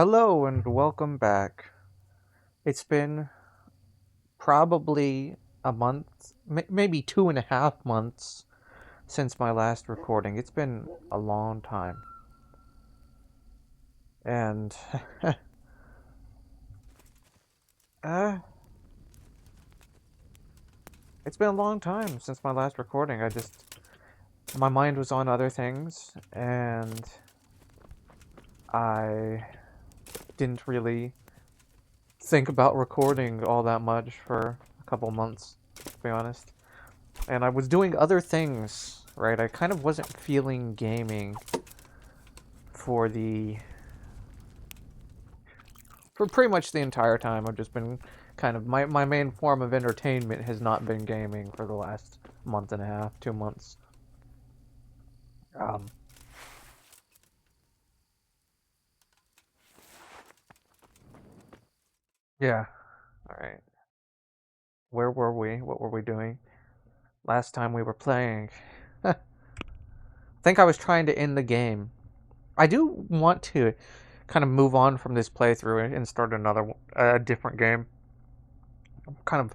Hello and welcome back. It's been probably a month, maybe 2.5 months since my last recording. It's been a long time. And, uh, it's been a long time since my last recording. My mind was on other things, and I didn't really think about recording all that much for a couple months, to be honest. And I was doing other things, right? I kind of wasn't feeling gaming for pretty much the entire time. I've just been kind of my main form of entertainment has not been gaming for the last month and a half, 2 months. Um, yeah. All right. Where were we? What were we doing? Last time we were playing. I think I was trying to end the game. I do want to kind of move on from this playthrough and start another, different game. I'm kind of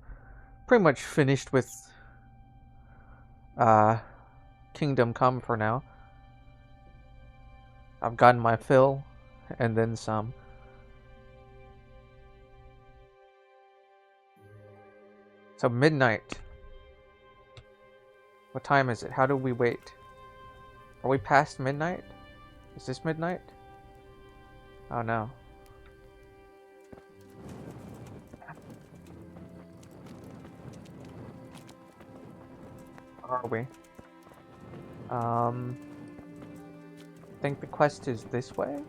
pretty much finished with uh, Kingdom Come for now. I've gotten my fill, and then some. So midnight. What time is it? How do we wait? Are we past midnight? Is this midnight? Oh no. Are we? I think the quest is this way?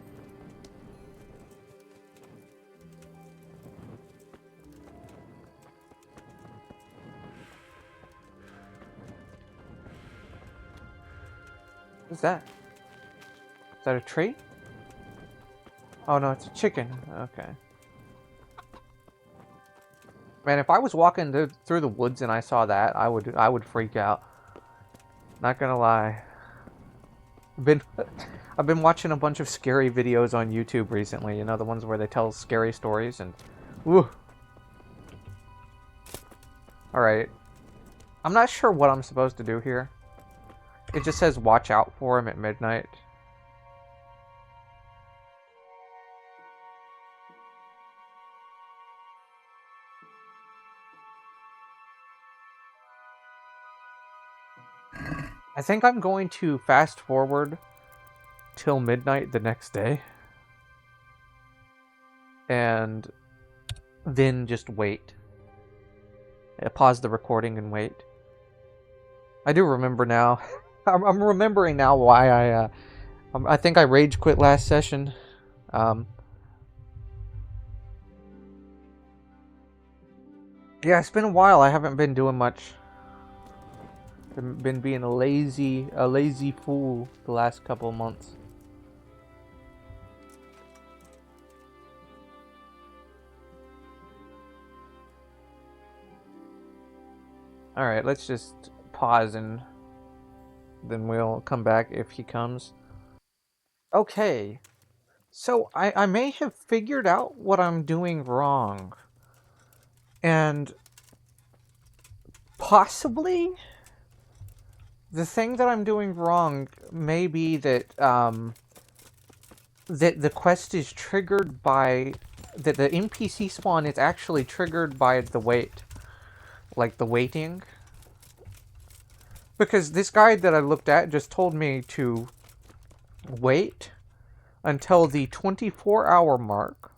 What's that? Is that a tree? Oh no, it's a chicken. Okay. Man, if I was walking through the woods and I saw that, I would freak out. Not gonna lie. Been I've been watching a bunch of scary videos on YouTube recently, you know, the ones where they tell scary stories and woo. Alright. I'm not sure what I'm supposed to do here. It just says watch out for him at midnight. I think I'm going to fast forward till midnight the next day. And then just wait. Pause the recording and wait. I do remember now. I'm remembering now why I think I rage quit last session. Yeah, it's been a while. I haven't been doing much. Been being a lazy fool the last couple of months. Alright, let's just pause and then we'll come back if he comes. Okay, so I may have figured out what I'm doing wrong. And possibly the thing that I'm doing wrong may be that that the quest is triggered by that the NPC spawn is actually triggered by the wait. Like the waiting. Because this guide that I looked at just told me to wait until the 24-hour mark.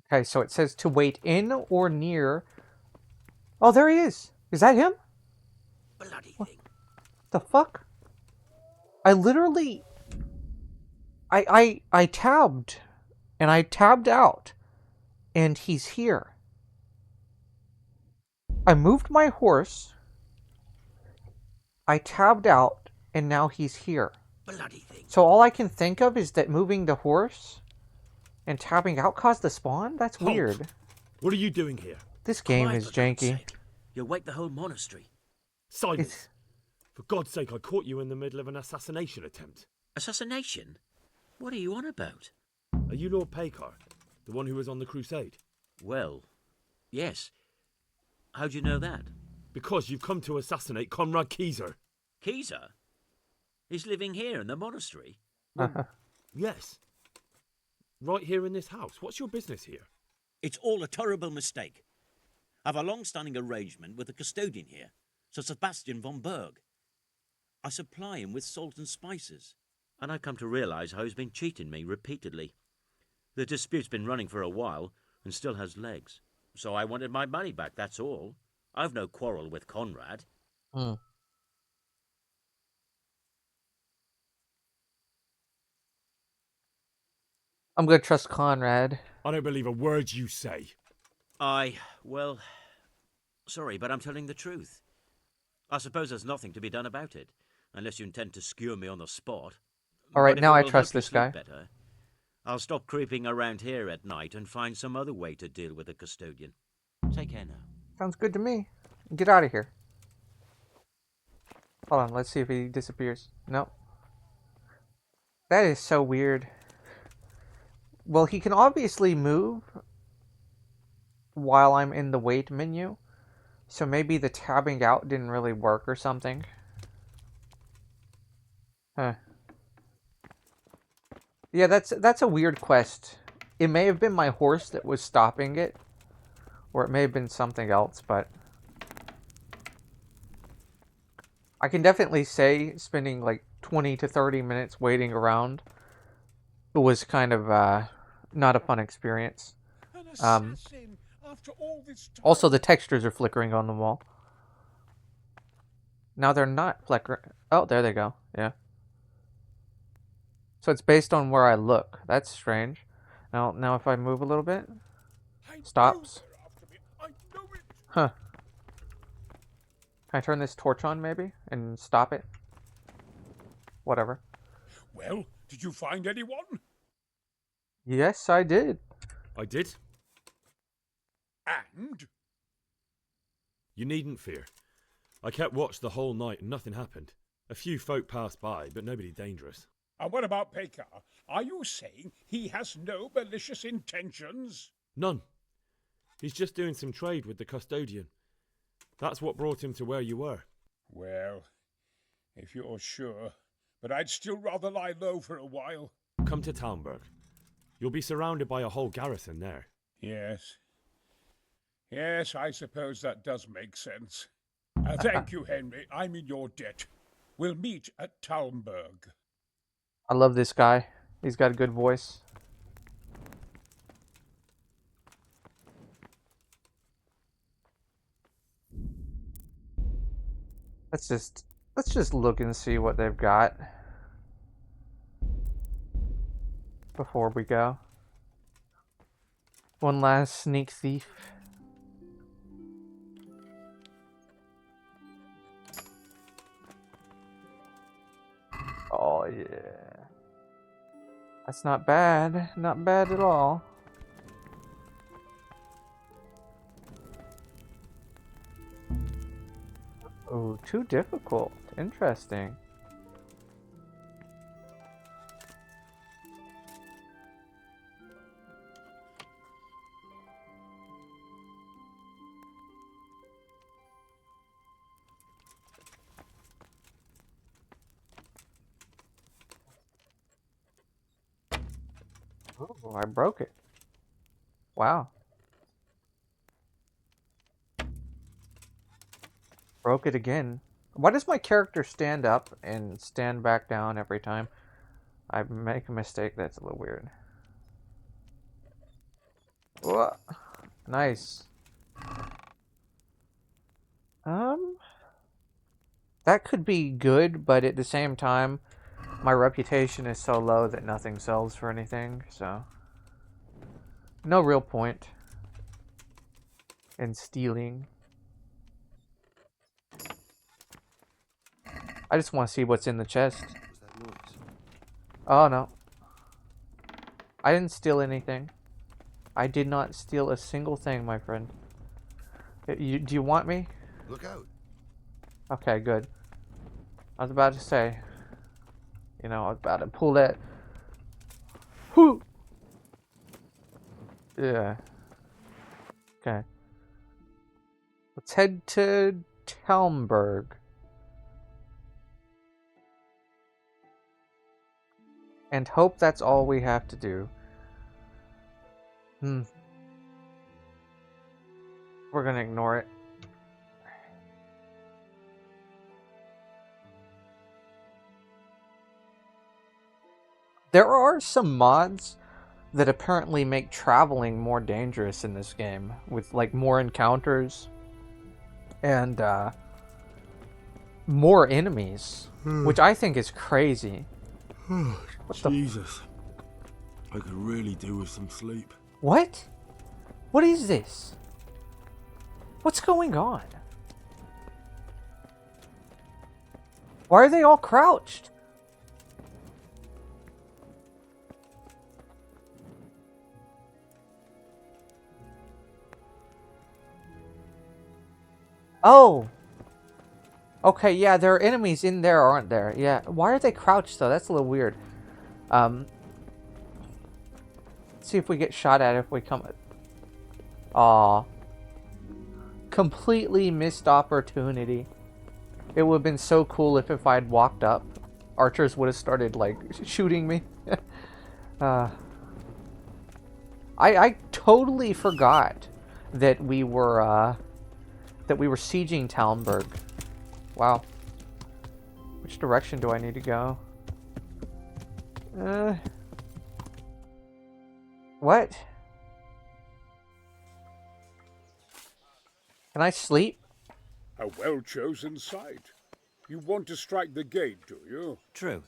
Okay, so it says to wait in or near. Oh, there he is. Is that him? Bloody thing. The fuck? I literally... I tabbed. And I tabbed out. And he's here. I moved my horse. I tabbed out. And now he's here. Bloody thing. So all I can think of is that moving the horse and tabbing out caused the spawn? That's Halt. weird. What are you doing here? This game Quiet, is for God's janky. sake. You'll wake the whole monastery. It's... Silence! For God's sake, I caught you in the middle of an assassination attempt. Assassination? What are you on about? Are you Lord Paycar, the one who was on the crusade? Well, yes. How'd you know that? Because you've come to assassinate Conrad Keyser. Keyser? He's living here in the monastery. Yes. Right here in this house. What's your business here? It's all a terrible mistake. I've a long-standing arrangement with the custodian here, Sir Sebastian von Berg. I supply him with salt and spices, and I've come to realise how he's been cheating me repeatedly. The dispute's been running for a while and still has legs. So I wanted my money back, that's all. I've no quarrel with Conrad. Hmm. I'm gonna trust Conrad. I don't believe a word you say. Well, sorry, but I'm telling the truth. I suppose there's nothing to be done about it, unless you intend to skewer me on the spot. Alright, But if now it I will trust help you this sleep guy. better, I'll stop creeping around here at night and find some other way to deal with the custodian. Take care now. Sounds good to me. Get out of here. Hold on, let's see if he disappears. Nope. That is so weird. Well, he can obviously move while I'm in the wait menu. So maybe the tabbing out didn't really work or something. Huh. Yeah, that's a weird quest. It may have been my horse that was stopping it. Or it may have been something else, but... I can definitely say spending like 20 to 30 minutes waiting around was kind of not a fun experience. An assassin after all this time. Also, the textures are flickering on the wall. Now they're not flickering. Oh, there they go. Yeah. So it's based on where I look. That's strange. Now if I move a little bit, I stops. know they're after me. I know it. Huh. Can I turn this torch on maybe and stop it? Whatever. Well, did you find anyone? Yes, I did. I did. And? You needn't fear. I kept watch the whole night and nothing happened. A few folk passed by, but nobody dangerous. And what about Pekar? Are you saying he has no malicious intentions? None. He's just doing some trade with the custodian. That's what brought him to where you were. Well, if you're sure. But I'd still rather lie low for a while. Come to Talmberg. You'll be surrounded by a whole garrison there. Yes. Yes, I suppose that does make sense. Thank you, Henry. I'm in your debt. We'll meet at Talmberg. I love this guy. He's got a good voice. Let's just look and see what they've got before we go. One last sneak thief. Oh yeah. That's not bad. Not bad at all. Oh, too difficult. Interesting. Oh, I broke it. Wow. Broke it again. Why does my character stand up and stand back down every time I make a mistake? That's a little weird. Whoa. Nice. That could be good, but at the same time, my reputation is so low that nothing sells for anything, so... No real point in stealing. I just want to see what's in the chest. Was that noise? Oh, no. I didn't steal anything. I did not steal a single thing, my friend. Do you want me? Look out. Okay, good. I was about to say, I was about to pull that. Whoo! Yeah. Okay. Let's head to Talmberg. And hope that's all we have to do. We're gonna ignore it. There are some mods that apparently make traveling more dangerous in this game, with like more encounters and more enemies, which I think is crazy. Jesus. I could really do with some sleep. What? What is this? What's going on? Why are they all crouched? Oh! Okay, yeah, there are enemies in there, aren't there? Yeah. Why are they crouched, though? That's a little weird. Let's see if we get shot at if we come... Aw. Completely missed opportunity. It would have been so cool if I had walked up. Archers would have started, like, shooting me. I totally forgot that we were sieging Talmberg. Wow. Which direction do I need to go? What? Can I sleep? A well-chosen site. You want to strike the gate, do you? True.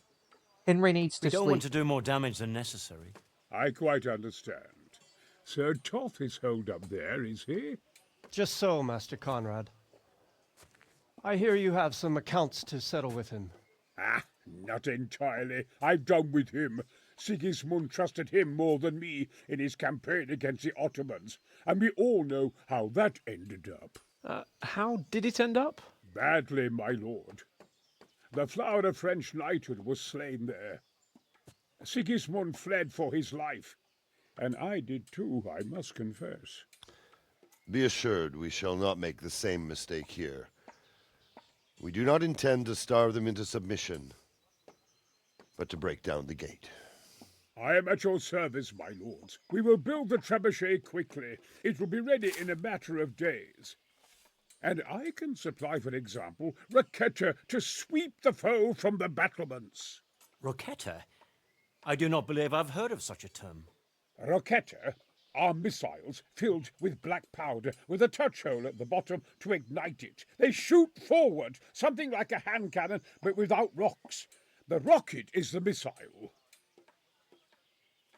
Henry needs to We don't sleep. want to do more damage than necessary. I quite understand. Sir Toth is holed up there, is he? Just so, Master Conrad. I hear you have some accounts to settle with him. Ah, not entirely. I've done with him. Sigismund trusted him more than me in his campaign against the Ottomans, and we all know how that ended up. How did it end up? Badly, my lord. The flower of French knighthood was slain there. Sigismund fled for his life, and I did too, I must confess. Be assured we shall not make the same mistake here. We do not intend to starve them into submission, but to break down the gate. I am at your service, my lords. We will build the trebuchet quickly. It will be ready in a matter of days. And I can supply, for example, Raketa to sweep the foe from the battlements. Roquetta? I do not believe I've heard of such a term. Raketa are missiles filled with black powder with a touch hole at the bottom to ignite it. They shoot forward, something like a hand cannon, but without rocks. The rocket is the missile.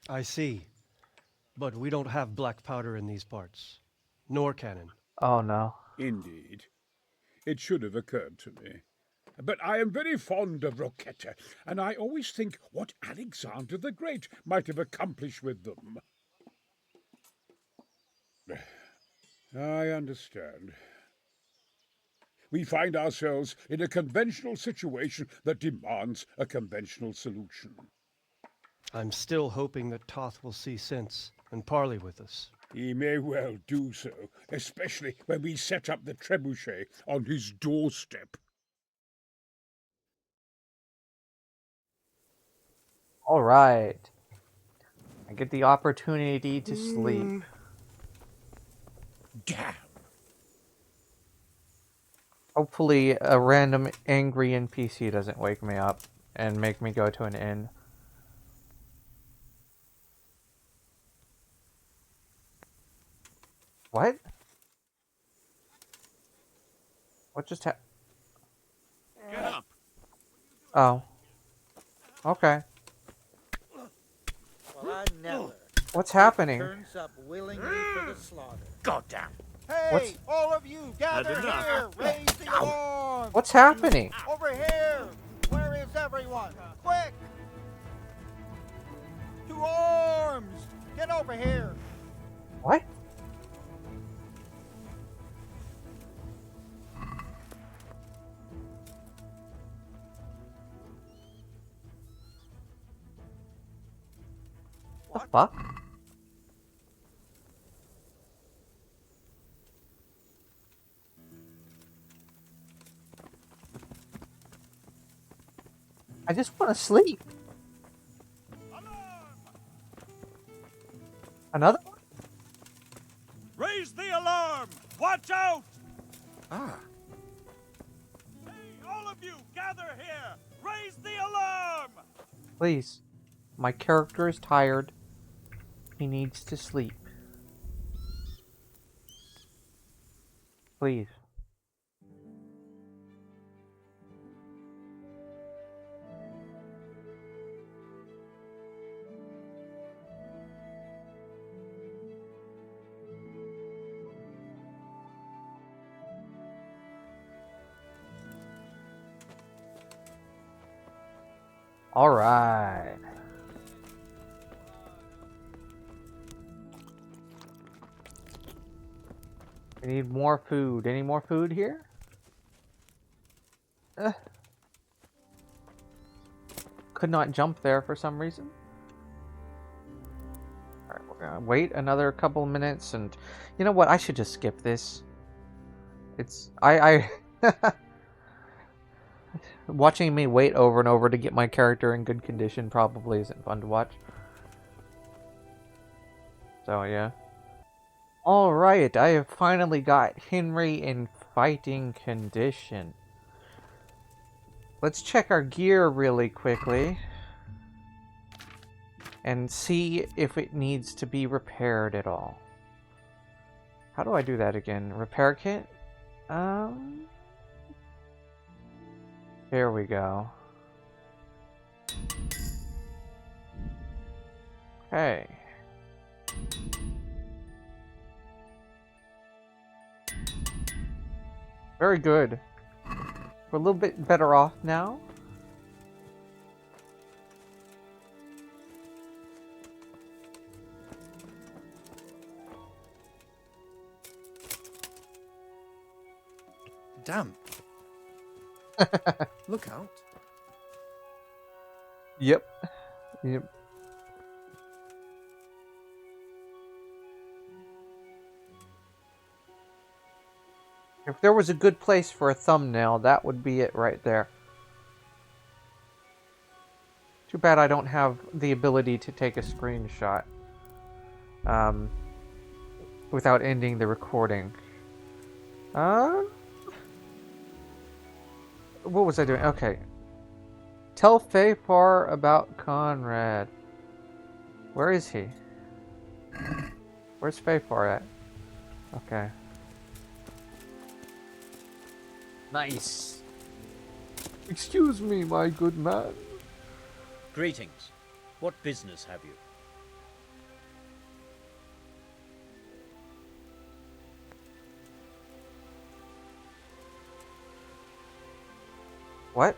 I see. But we don't have black powder in these parts. Nor cannon. Oh no. Indeed. It should have occurred to me. But I am very fond of Roquetta, and I always think what Alexander the Great might have accomplished with them. I understand. We find ourselves in a conventional situation that demands a conventional solution. I'm still hoping that Toth will see sense and parley with us. He may well do so, especially when we set up the trebuchet on his doorstep. All right. I get the opportunity to sleep. Damn! Hopefully a random angry NPC doesn't wake me up and make me go to an inn. What? What just happened? Get up! Oh. Okay. Well, I never. What's happening? Turns up willingly for the slaughter. Goddamn! Hey, What's- all of you, gather enough. here! Raise the alarm! What's happening? Over here! Where is everyone? Quick! To arms! Get over here! What? The fuck? I just want to sleep. Another one? Raise the alarm! Watch out! Ah. Hey, all of you, gather here! Raise the alarm! Please. My character is tired. He needs to sleep. Please. All right. I need more food. Any more food here? Could not jump there for some reason. Alright, we're gonna wait another couple minutes, and you know what? I should just skip this. It's watching me wait over and over to get my character in good condition probably isn't fun to watch. So yeah. Alright, I have finally got Henry in fighting condition. Let's check our gear really quickly. And see if it needs to be repaired at all. How do I do that again? Repair kit? Here we go. Okay. Very good. We're a little bit better off now. Damn. Look out. Yep. Yep. If there was a good place for a thumbnail, that would be it right there. Too bad I don't have the ability to take a screenshot without ending the recording. What was I doing? Okay. Tell Fafar about Conrad. Where is he? Where's Fafar at? Okay. Nice. Excuse me, my good man. Greetings. What business have you? What?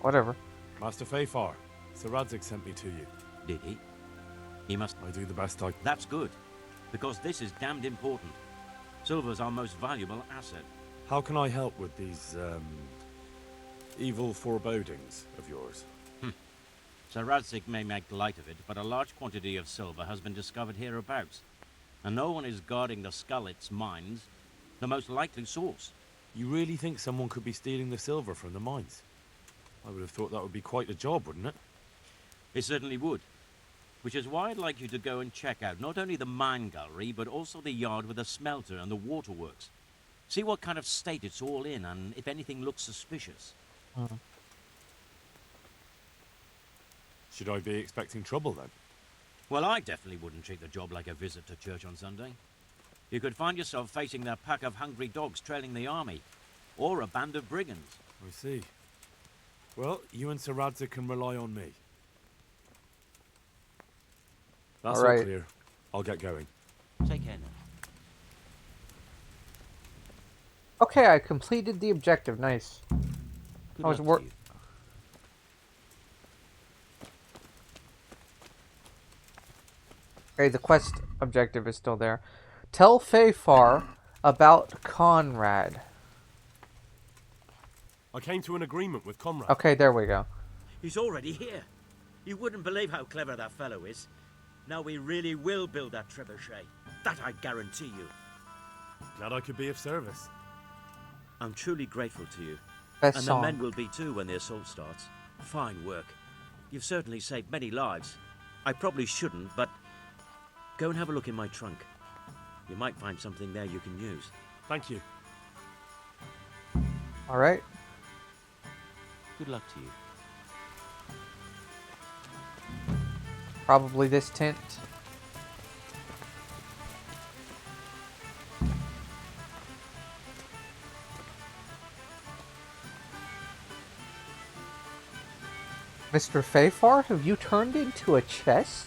Whatever. Master Fafar, Sir Radzig sent me to you. Did he? He must... I do the best I can. That's good, because this is damned important. Silver's our most valuable asset. How can I help with these, evil forebodings of yours? Sir Radzig may make light of it, but a large quantity of silver has been discovered hereabouts, and no one is guarding the Skullets mines, the most likely source. You really think someone could be stealing the silver from the mines? I would have thought that would be quite a job, wouldn't it? It certainly would. Which is why I'd like you to go and check out not only the mine gallery, but also the yard with the smelter and the waterworks. See what kind of state it's all in, and if anything looks suspicious. Should I be expecting trouble, then? Well, I definitely wouldn't treat the job like a visit to church on Sunday. You could find yourself facing a pack of hungry dogs trailing the army, or a band of brigands. I see. Well, you and Sir Radzig can rely on me. That's all clear. I'll get going. Take care now. Okay, I completed the objective. Nice. Good I was luck to you. Okay, the quest objective is still there. Tell Fafar about Conrad. I came to an agreement with Conrad. Okay, there we go. He's already here. You wouldn't believe how clever that fellow is. Now we really will build that trebuchet. That I guarantee you. Glad I could be of service. I'm truly grateful to you. Best And song. the men will be too when the assault starts. Fine work. You've certainly saved many lives. I probably shouldn't, but go and have a look in my trunk. You might find something there you can use. Thank you. All right. Good luck to you. Probably this tent. Mr. Fafar, have you turned into a chest?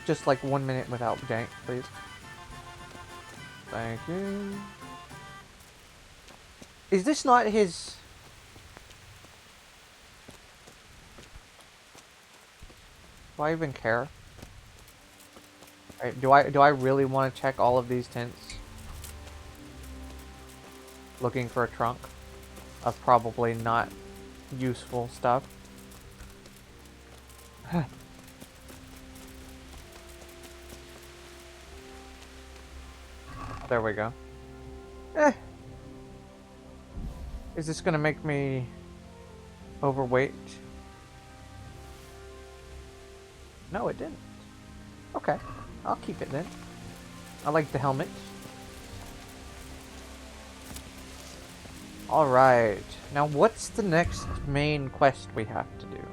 Just like 1 minute without jank, please. Thank you. Is this not his? Do I even care? Right, do I really want to check all of these tents? Looking for a trunk of probably not useful stuff. There we go. Is this gonna make me overweight? No, it didn't. Okay, I'll keep it then. I like the helmet. Alright, now what's the next main quest we have to do?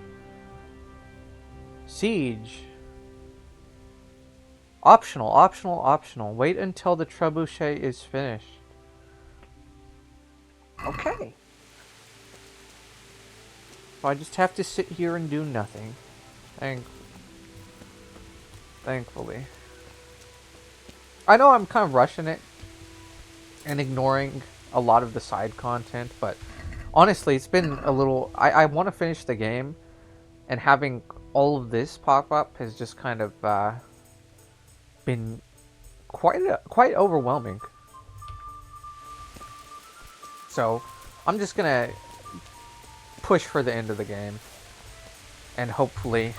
Siege. Optional, optional, optional. Wait until the trebuchet is finished. Okay. So I just have to sit here and do nothing. Thankfully. I know I'm kind of rushing it and ignoring a lot of the side content, but honestly, it's been a little... I want to finish the game, and having all of this pop up has just kind of been quite overwhelming. So I'm just gonna push for the end of the game, and hopefully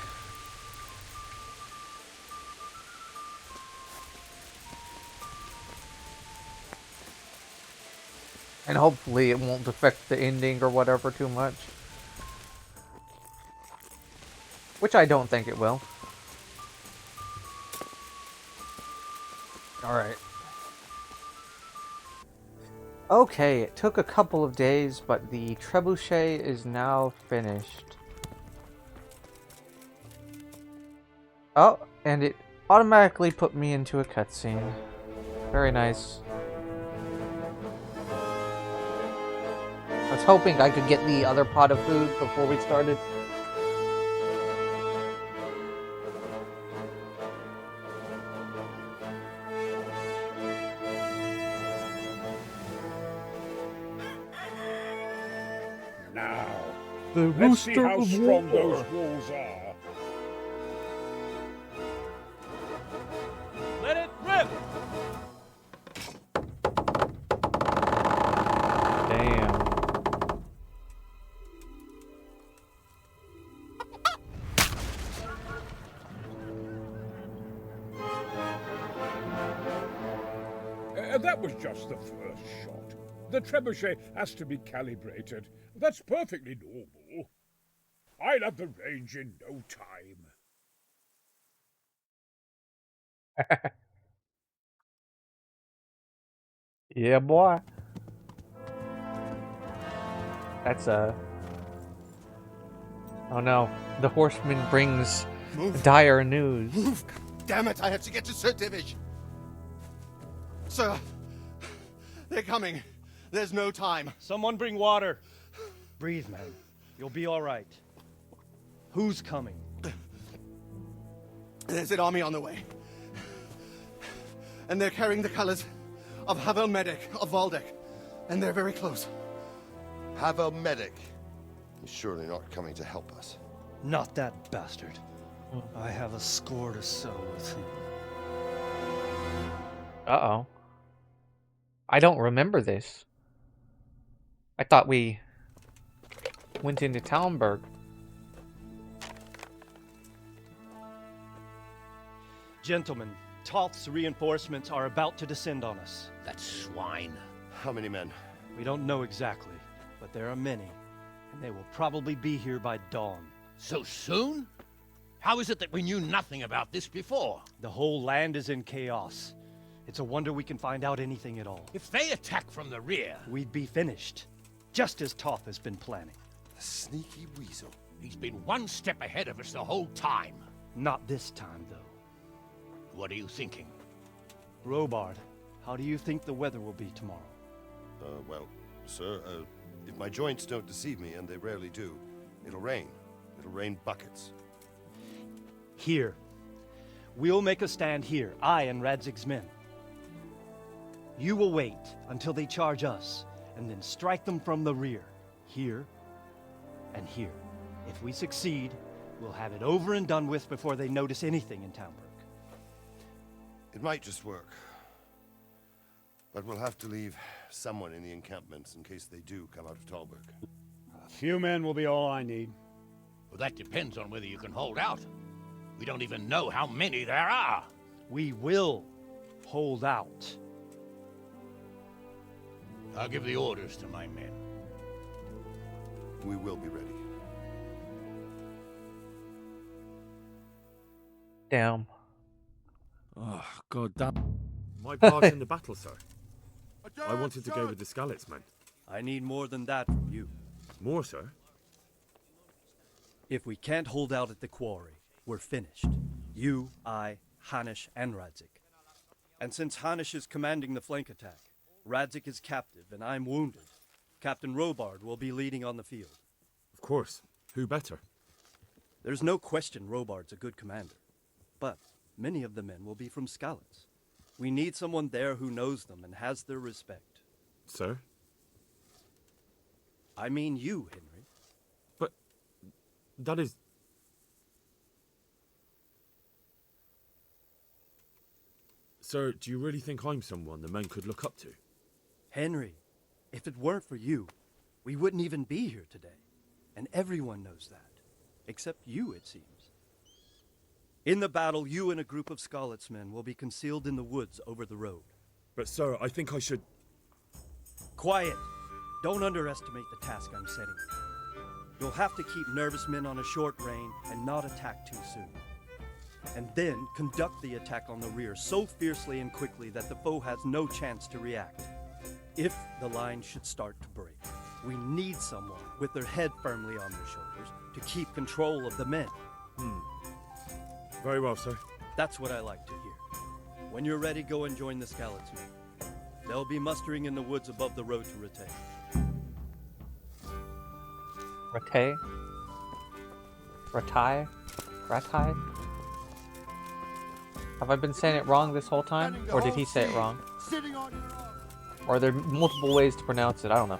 it won't affect the ending or whatever too much, which I don't think it will. Alright. Okay, it took a couple of days, but the trebuchet is now finished. Oh, and it automatically put me into a cutscene. Very nice. I was hoping I could get the other pot of food before we started. Now, The let's see rooster how of strong war. those walls are. Let it rip! Damn. That was just the first shot. The trebuchet has to be calibrated. That's perfectly normal. I'll have the range in no time. Yeah, boy. That's oh no. The horseman brings dire news. Move! Damn it, I have to get to Sir Divish. Sir, they're coming. There's no time. Someone bring water. Breathe, man. You'll be all right. Who's coming? There's an army on the way. And they're carrying the colors of Havel Medic of Valdek. And they're very close. Havel Medic? He's surely not coming to help us. Not that bastard. I have a score to settle with him. Uh-oh. I don't remember this. I thought we went into Talmberg. Gentlemen, Toth's reinforcements are about to descend on us. That swine. How many men? We don't know exactly, but there are many, and they will probably be here by dawn. So soon? How is it that we knew nothing about this before? The whole land is in chaos. It's a wonder we can find out anything at all. If they attack from the rear... We'd be finished, just as Toth has been planning. The sneaky weasel. He's been one step ahead of us the whole time. Not this time, though. What are you thinking? Robard, how do you think the weather will be tomorrow? Well, sir, if my joints don't deceive me, and they rarely do, it'll rain. It'll rain buckets. Here. We'll make a stand here, I and Radzig's men. You will wait until they charge us, and then strike them from the rear. Here and here. If we succeed, we'll have it over and done with before they notice anything in Talmberg. It might just work. But we'll have to leave someone in the encampments in case they do come out of Talberg. A few men will be all I need. Well, that depends on whether you can hold out. We don't even know how many there are. We will hold out. I'll give the orders to my men. We will be ready. Damn. Oh, god damn. My part in the battle, sir. I wanted to go with the Skalitz men. I need more than that from you. More, sir? If we can't hold out at the quarry, we're finished. You, I, Hanish, and Radzik. And since Hanish is commanding the flank attack, Radzik is captive and I'm wounded, Captain Robard will be leading on the field. Of course. Who better? There's no question Robard's a good commander. But many of the men will be from Skalitz. We need someone there who knows them and has their respect. Sir? I mean you, Henry. But that is... Sir, do you really think I'm someone the men could look up to? Henry, if it weren't for you, we wouldn't even be here today. And everyone knows that. Except you, it seems. In the battle, you and a group of Skalitz men will be concealed in the woods over the road. But sir, I think I should... Quiet! Don't underestimate the task I'm setting you. You'll have to keep nervous men on a short rein and not attack too soon. And then conduct the attack on the rear so fiercely and quickly that the foe has no chance to react. If the line should start to break, we need someone with their head firmly on their shoulders to keep control of the men. Very well, sir. That's what I like to hear. When you're ready, go and join the Skalitz men. They'll be mustering in the woods above the road to Ratay. Ratay? Ratai? Ratai? Have I been saying it wrong this whole time? Or did he say it wrong? Sitting on your arm. Or are there multiple ways to pronounce it? I don't know.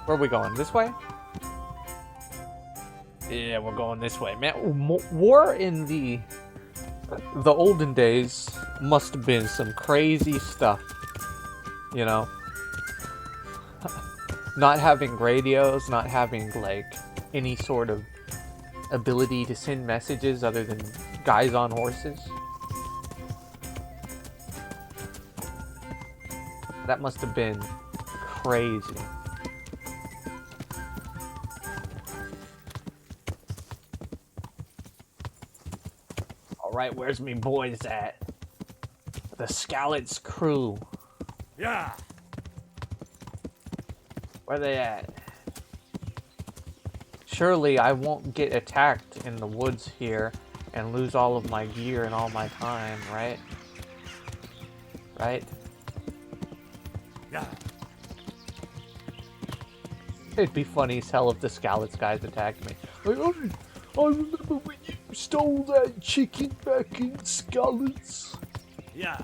Where are we going? This way? Yeah, we're going this way. Man, war in the olden days must have been some crazy stuff. You know? Not having radios, not having, like, any sort of ability to send messages other than guys on horses. That must have been crazy. Alright, where's me boys at? The Skalitz crew. Yeah. Where they at? Surely I won't get attacked in the woods here and lose all of my gear and all my time, right? Right? Yeah. It'd be funny as hell if the Skalitz guys attacked me. I remember when you stole that chicken back in Skalitz. Yeah.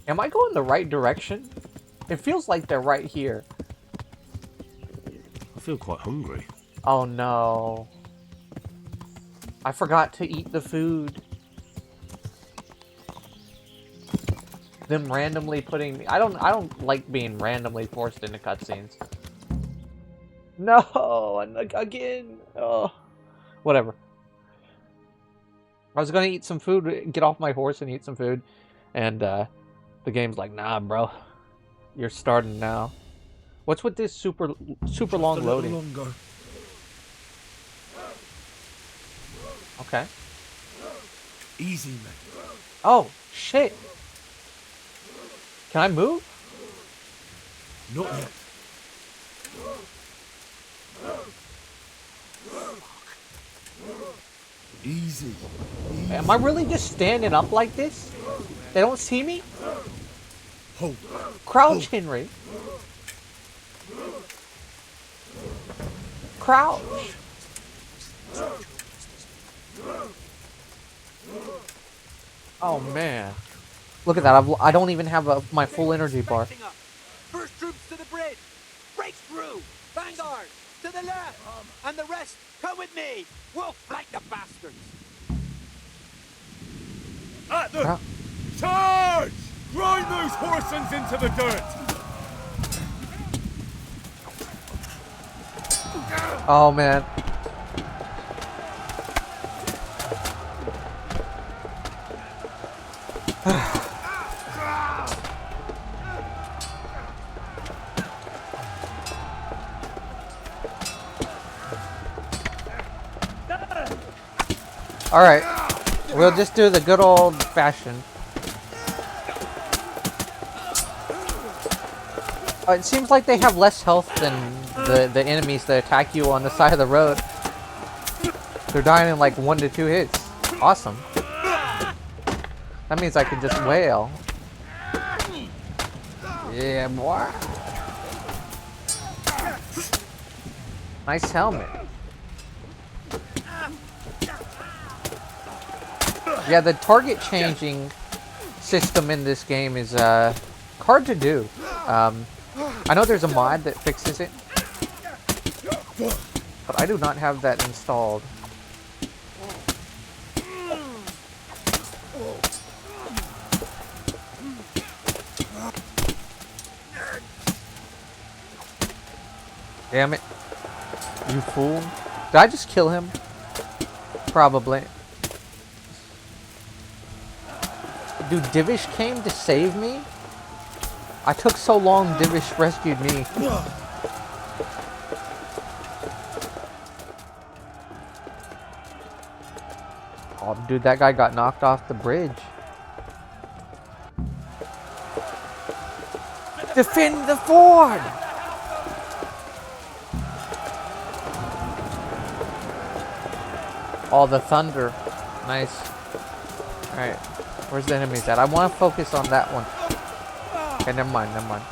Am I going the right direction? It feels like they're right here. I feel quite hungry. Oh no. I forgot to eat the food. them randomly putting me. I don't like being randomly forced into cutscenes. No, and again. Oh, whatever. I was gonna eat some food, get off my horse and eat some food, and the game's like, nah, bro, you're starting now. What's with this super long loading? Longer. Okay. Easy, mate. Oh shit! Can I move? Not yet. Easy. Am I really just standing up like this? They don't see me? Hold. Crouch, Henry. Crouch. Oh man. Look at that. I don't even have my full energy bar. First troops to the bridge. Break through. Vanguard to the left. And the rest, come with me. We'll flank the bastards. At the charge! Grind those horsens into the dirt! Oh man. All right, we'll just do the good old-fashioned. It seems like they have less health than the enemies that attack you on the side of the road. They're dying in like 1 to 2 hits. Awesome. That means I can just wail. Yeah, boy. Nice helmet. Yeah, the target changing system in this game is hard to do. I know there's a mod that fixes it, but I do not have that installed. Damn it. You fool. Did I just kill him? Probably. Dude, Divish came to save me? I took so long, Divish rescued me. Oh, dude, that guy got knocked off the bridge. Defend the ford! Oh, the thunder. Nice. Alright. Where's the enemies at? I want to focus on that one. Okay, never mind, never mind.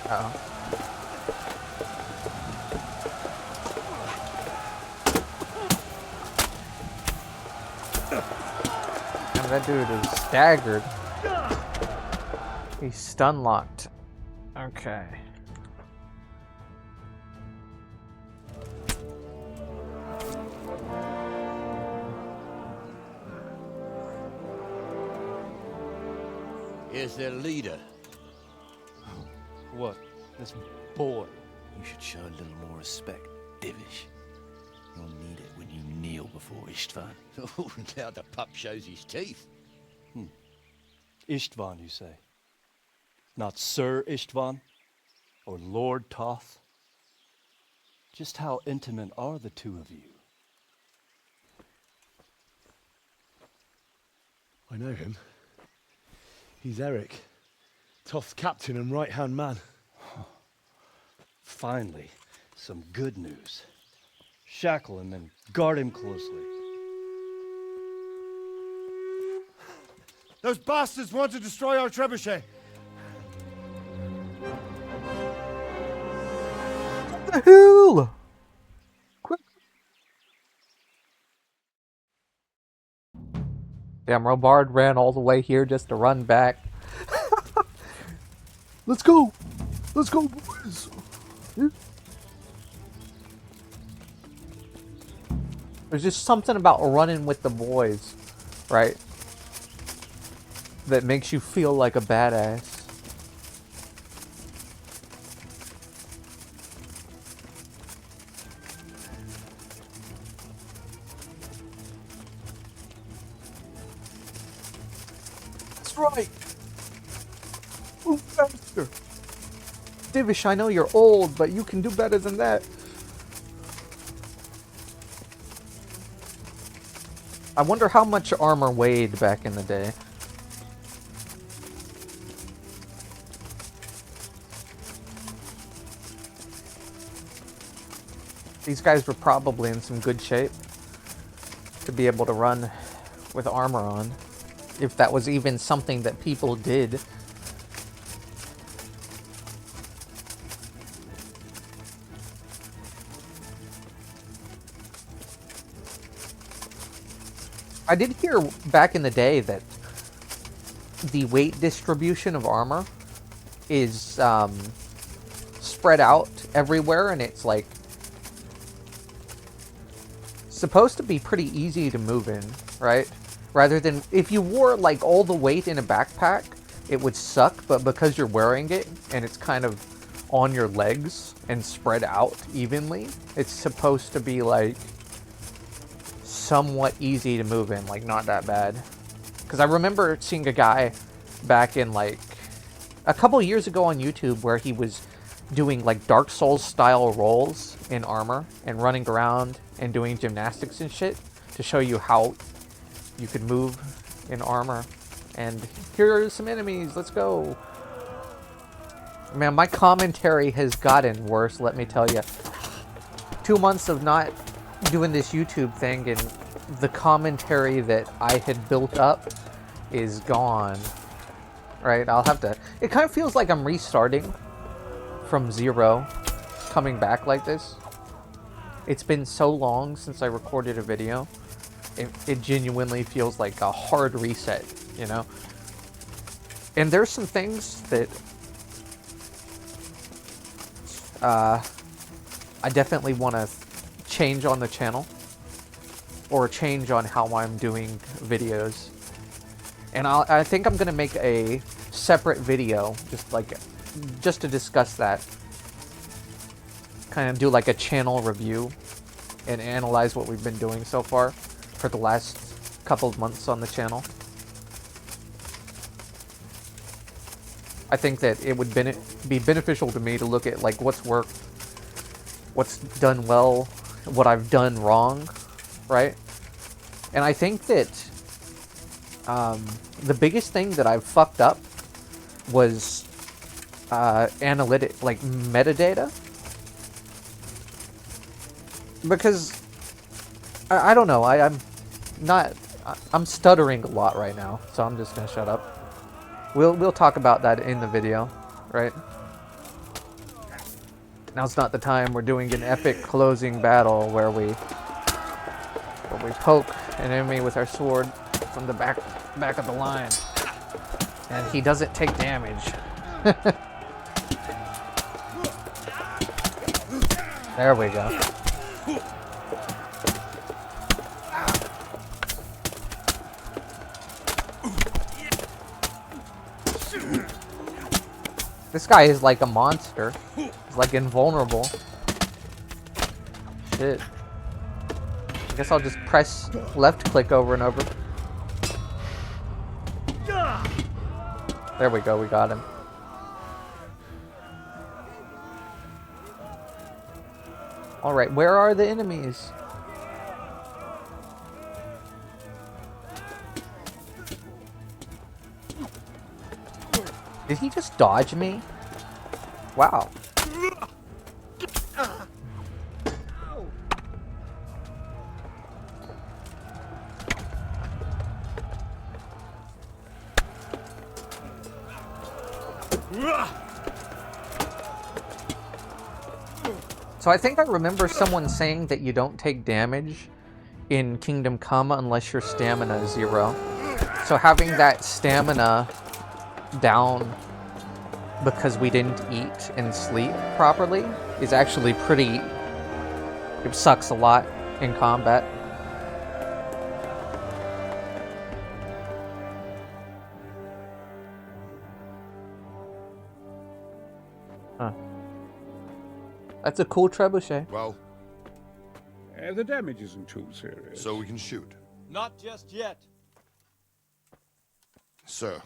Uh-oh. Damn, that dude is staggered. He's stun locked. Okay. Here's their leader. What? This boy? You should show a little more respect, Divish. You'll need it when you kneel before Istvan. Oh, now the pup shows his teeth. Istvan, you say? Not Sir Istvan? Or Lord Toth? Just how intimate are the two of you? I know him. He's Eric, Toth's captain and right-hand man. Finally, some good news. Shackle him and guard him closely. Those bastards want to destroy our trebuchet. What the hell? Quick. Damn, Robard ran all the way here just to run back. Let's go! Let's go, boys! There's just something about running with the boys, right? That makes you feel like a badass. That's right! Move faster! Divish, I know you're old, but you can do better than that. I wonder how much armor weighed back in the day. These guys were probably in some good shape to be able to run with armor on, if that was even something that people did. I did hear back in the day that the weight distribution of armor is spread out everywhere, and it's like supposed to be pretty easy to move in, right? Rather than if you wore like all the weight in a backpack, it would suck, but because you're wearing it and it's kind of on your legs and spread out evenly, it's supposed to be like somewhat easy to move in, like not that bad. Because I remember seeing a guy back in like a couple years ago on YouTube where he was doing like Dark Souls style rolls in armor and running around and doing gymnastics and shit to show you how you could move in armor. And here are some enemies, let's go. Man, my commentary has gotten worse, let me tell you. 2 months of not doing this YouTube thing, and the commentary that I had built up is gone. Right, I'll have to... It kind of feels like I'm restarting from zero, coming back like this. It's been so long since I recorded a video. It genuinely feels like a hard reset, you know? And there's some things that I definitely want to change on the channel, or change on how I'm doing videos. And I think I'm gonna make a separate video just to discuss that. Kind of do like a channel review and analyze what we've been doing so far for the last couple of months on the channel. I think that it would be beneficial to me to look at like what's worked, what's done well, what I've done wrong, right? And I think that the biggest thing that I've fucked up was analytic, like metadata. Because I don't know, I'm stuttering a lot right now, so I'm just gonna shut up. We'll talk about that in the video, right? Now's not the time. We're doing an epic closing battle where we poke an enemy with our sword from the back of the line, and he doesn't take damage. There we go. This guy is like a monster. He's like invulnerable. Shit. I guess I'll just press left click over and over. There we go, we got him. Alright, where are the enemies? Did he just dodge me? Wow. So I think I remember someone saying that you don't take damage in Kingdom Come unless your stamina is 0. So having that stamina down because we didn't eat and sleep properly is actually pretty... It sucks a lot in combat. Huh. That's a cool trebuchet. Well, The damage isn't too serious. so we can shoot. Not just yet. Sir,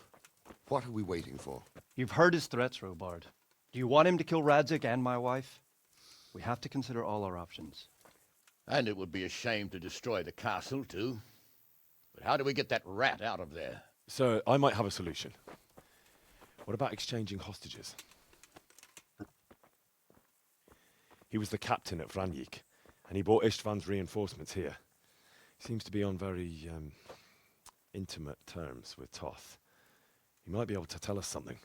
what are we waiting for? You've heard his threats, Robard. Do you want him to kill Radzik and my wife? We have to consider all our options. And it would be a shame to destroy the castle, too. But how do we get that rat out of there? Sir, I might have a solution. What about exchanging hostages? He was the captain at Vranjik, and he brought Istvan's reinforcements here. He seems to be on very, intimate terms with Toth. He might be able to tell us something.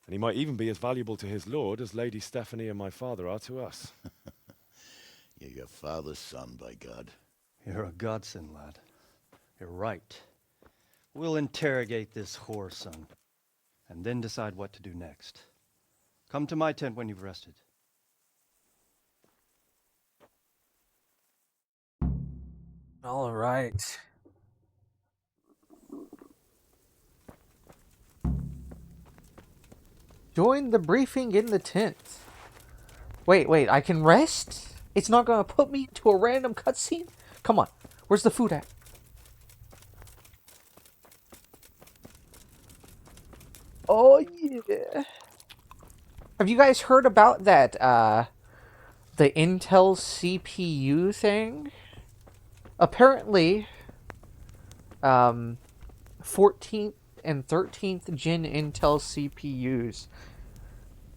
And he might even be as valuable to his lord as Lady Stephanie and my father are to us. You're your father's son, by God. You're a godsend, lad. You're right. We'll interrogate this whore, son, and then decide what to do next. Come to my tent when you've rested. All right. Join the briefing in the tent. Wait, I can rest? It's not gonna put me into a random cutscene? Come on, where's the food at? Oh yeah. Have you guys heard about that, the Intel CPU thing? Apparently, 14th and 13th gen Intel CPUs,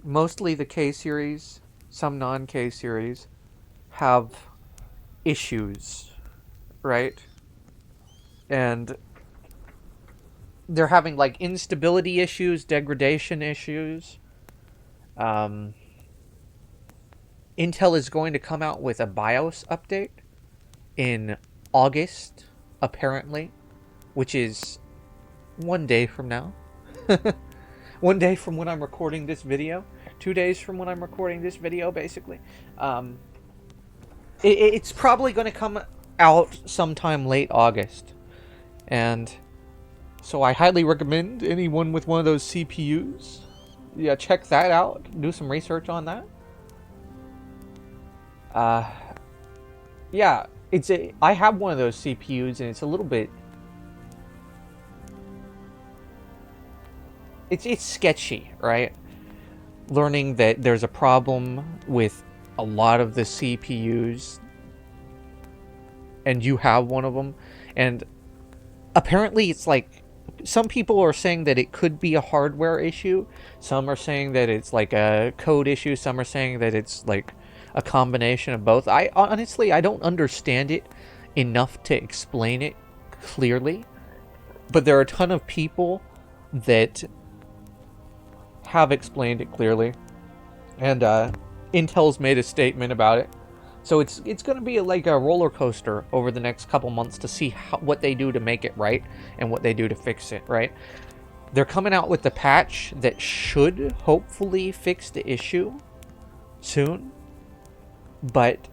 mostly the K series, some non-K series, have issues, right? And they're having like instability issues, degradation issues. Intel is going to come out with a BIOS update in August, apparently, which is 1 day from now. 1 day from when I'm recording this video. 2 days from when I'm recording this video, basically. It's probably going to come out sometime late August. And so I highly recommend anyone with one of those CPUs, yeah, check that out. Do some research on that. Yeah, I have one of those CPUs, and it's a little bit... It's sketchy, right? Learning that there's a problem with a lot of the CPUs, and you have one of them, and apparently it's like... Some people are saying that it could be a hardware issue. Some are saying that it's like a code issue. Some are saying that it's like a combination of both. I don't understand it enough to explain it clearly. But there are a ton of people that have explained it clearly. And Intel's made a statement about it. So it's going to be like a roller coaster over the next couple months to see what they do to make it right and what they do to fix it, right? They're coming out with the patch that should hopefully fix the issue soon. But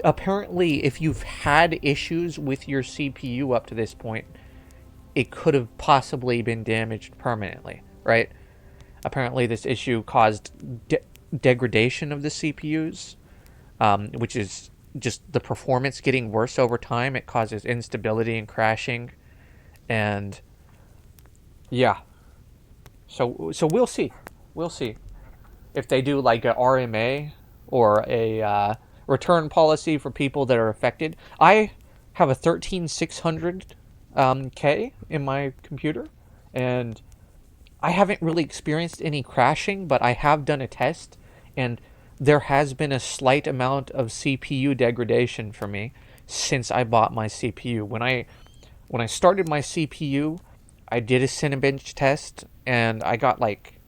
apparently, if you've had issues with your CPU up to this point, it could have possibly been damaged permanently, right? Apparently, this issue caused degradation of the CPUs. Which is just the performance getting worse over time. It causes instability and crashing, and yeah. So we'll see. We'll see if they do like a RMA or a return policy for people that are affected. I have a 13600 K in my computer, and I haven't really experienced any crashing, but I have done a test, and there has been a slight amount of CPU degradation for me since I bought my CPU. When I started my CPU, I did a Cinebench test, and I got like...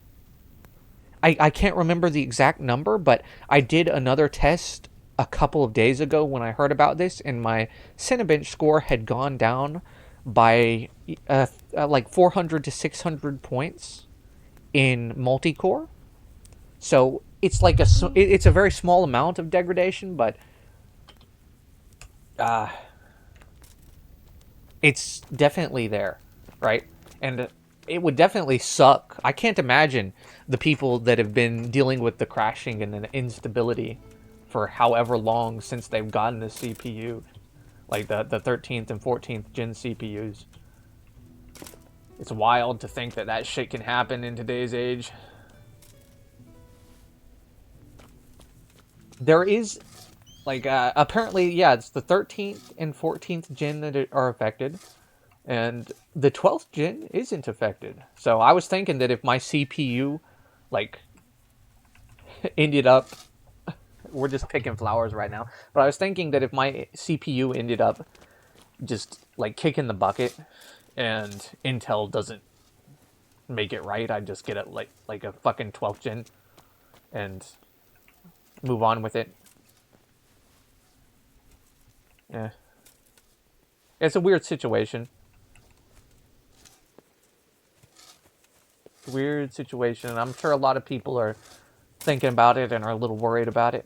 I can't remember the exact number, but I did another test a couple of days ago when I heard about this, and my Cinebench score had gone down by like 400 to 600 points in multi-core. So it's like it's a very small amount of degradation, but it's definitely there, right? And it would definitely suck. I can't imagine the people that have been dealing with the crashing and the instability for however long since they've gotten the CPU, like the 13th and 14th gen CPUs. It's wild to think that that shit can happen in today's age. There is, like, apparently, yeah, it's the 13th and 14th gen that are affected, and the 12th gen isn't affected. So I was thinking that if my CPU, like, ended up, we're just picking flowers right now, but I was thinking that if my CPU ended up just, like, kicking the bucket, and Intel doesn't make it right, I'd just get it, like a fucking 12th gen, and move on with it. Yeah. It's a weird situation. Weird situation, and I'm sure a lot of people are thinking about it and are a little worried about it.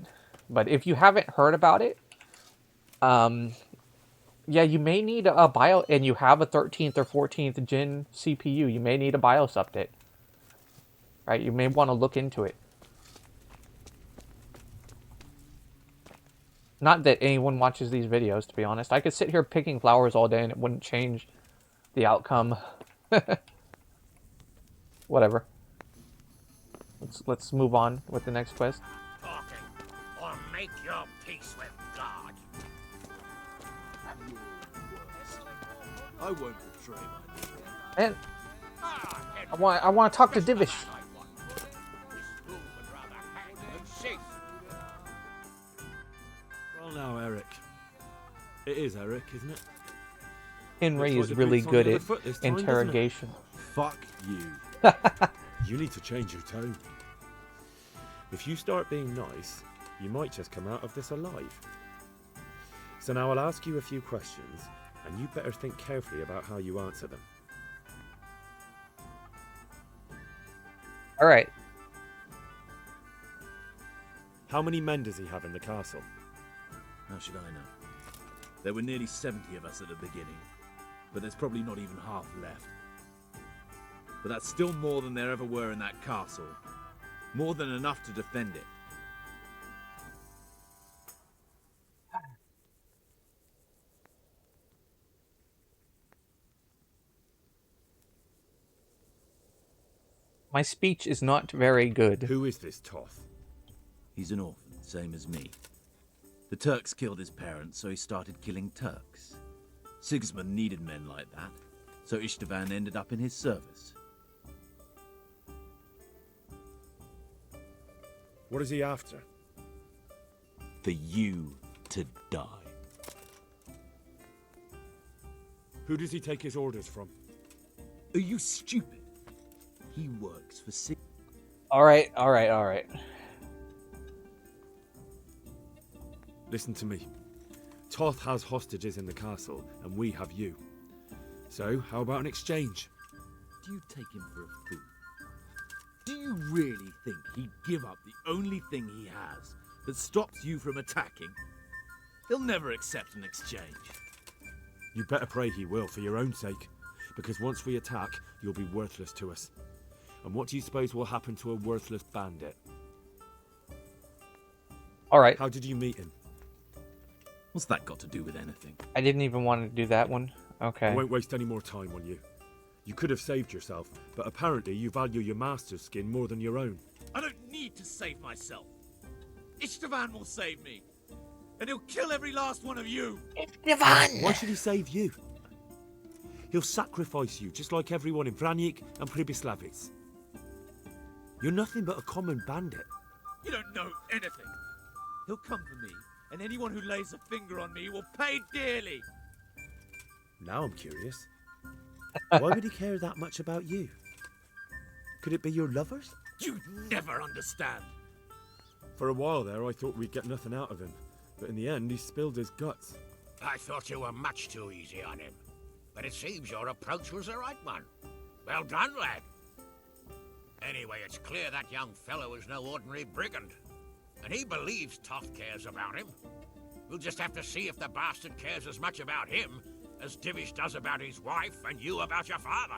But if you haven't heard about it, yeah, you may need a BIOS, and you have a 13th or 14th gen CPU, you may need a BIOS update. Right? You may want to look into it. Not that anyone watches these videos, to be honest. I could sit here picking flowers all day and it wouldn't change the outcome. Whatever. Let's move on with the next quest. Talking, or make your peace with God. I won't betray my neighbor. And I want to talk to Divish. Well now, Eric. It is Eric, isn't it? Henry Looks is like the really boot's on good the at other foot this time, doesn't it? interrogation. Fuck you. You need to change your tone. If you start being nice, you might just come out of this alive. So now I'll ask you a few questions, and you better think carefully about how you answer them. All right. How many men does he have in the castle? How should I know? There were nearly 70 of us at the beginning, but there's probably not even half left. But that's still more than there ever were in that castle. More than enough to defend it. My speech is not very good. Who is this Toth? He's an orphan, same as me. The Turks killed his parents, so he started killing Turks. Sigismund needed men like that, so Istvan ended up in his service. What is he after? For you to die. Who does he take his orders from? Are you stupid? He works for Sig. All right, all right, all right. Listen to me. Toth has hostages in the castle, and we have you. So, how about an exchange? Do you take him for a fool? Do you really think he'd give up the only thing he has that stops you from attacking? He'll never accept an exchange. You better pray he will, for your own sake. Because once we attack, you'll be worthless to us. And what do you suppose will happen to a worthless bandit? All right. How did you meet him? What's that got to do with anything? I didn't even want to do that one. Okay. I won't waste any more time on you. You could have saved yourself, but apparently you value your master's skin more than your own. I don't need to save myself. Istvan will save me. And he'll kill every last one of you. Istvan! Why should he save you? He'll sacrifice you, just like everyone in Vranyik and Pribyslavitz. You're nothing but a common bandit. You don't know anything. He'll come for me, and anyone who lays a finger on me will pay dearly. Now I'm curious. Why would he care that much about you? Could it be your lovers? You never understand. For a while there, I thought we'd get nothing out of him. But in the end, he spilled his guts. I thought you were much too easy on him. But it seems your approach was the right one. Well done, lad. Anyway, it's clear that young fellow is no ordinary brigand. And he believes Toth cares about him. We'll just have to see if the bastard cares as much about him as Divish does about his wife and you about your father.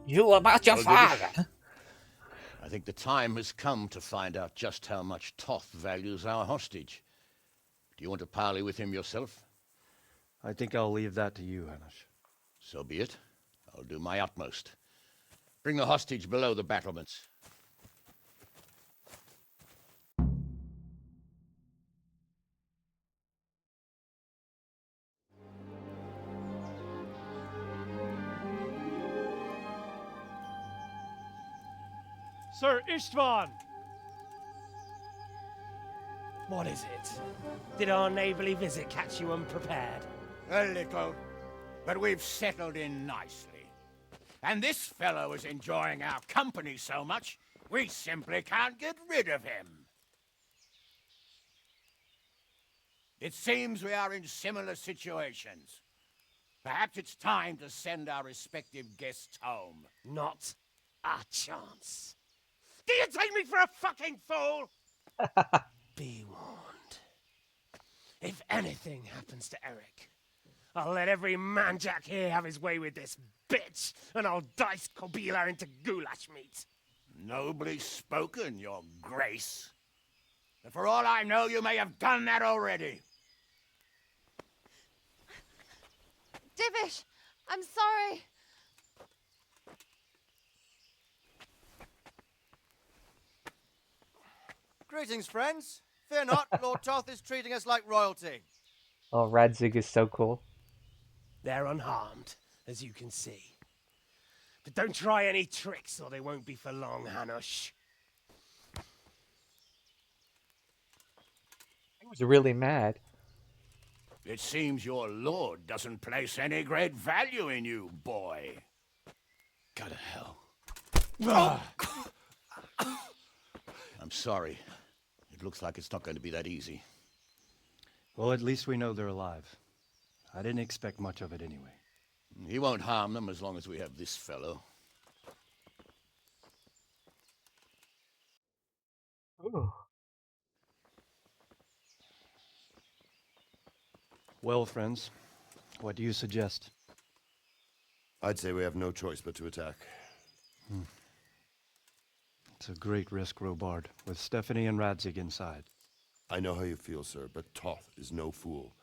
You about your Well, father? Divish, I think the time has come to find out just how much Toth values our hostage. Do you want to parley with him yourself? I think I'll leave that to you, Hanish. So be it. I'll do my utmost. Bring the hostage below the battlements. Sir Istvan! What is it? Did our neighborly visit catch you unprepared? A little, but we've settled in nicely. And this fellow is enjoying our company so much, we simply can't get rid of him. It seems we are in similar situations. Perhaps it's time to send our respective guests home. Not a chance. Do you take me for a fucking fool? Be warned. If anything happens to Eric, I'll let every manjack here have his way with this bitch, and I'll dice Kobila into goulash meat. Nobly spoken, your grace. But for all I know, you may have done that already. Divish, I'm sorry. Greetings, friends. Fear not, Lord Toth is treating us like royalty. Oh, Radzig is so cool. They're unharmed, as you can see. But don't try any tricks, or they won't be for long, Hanush. He was really mad. It seems your lord doesn't place any great value in you, boy. Go to hell. I'm sorry. It looks like it's not going to be that easy. Well, at least we know they're alive. I didn't expect much of it anyway. He won't harm them as long as we have this fellow. Ooh. Well, friends, what do you suggest? I'd say we have no choice but to attack. It's a great risk, Robard, with Stephanie and Radzig inside. I know how you feel, sir, but Toth is no fool.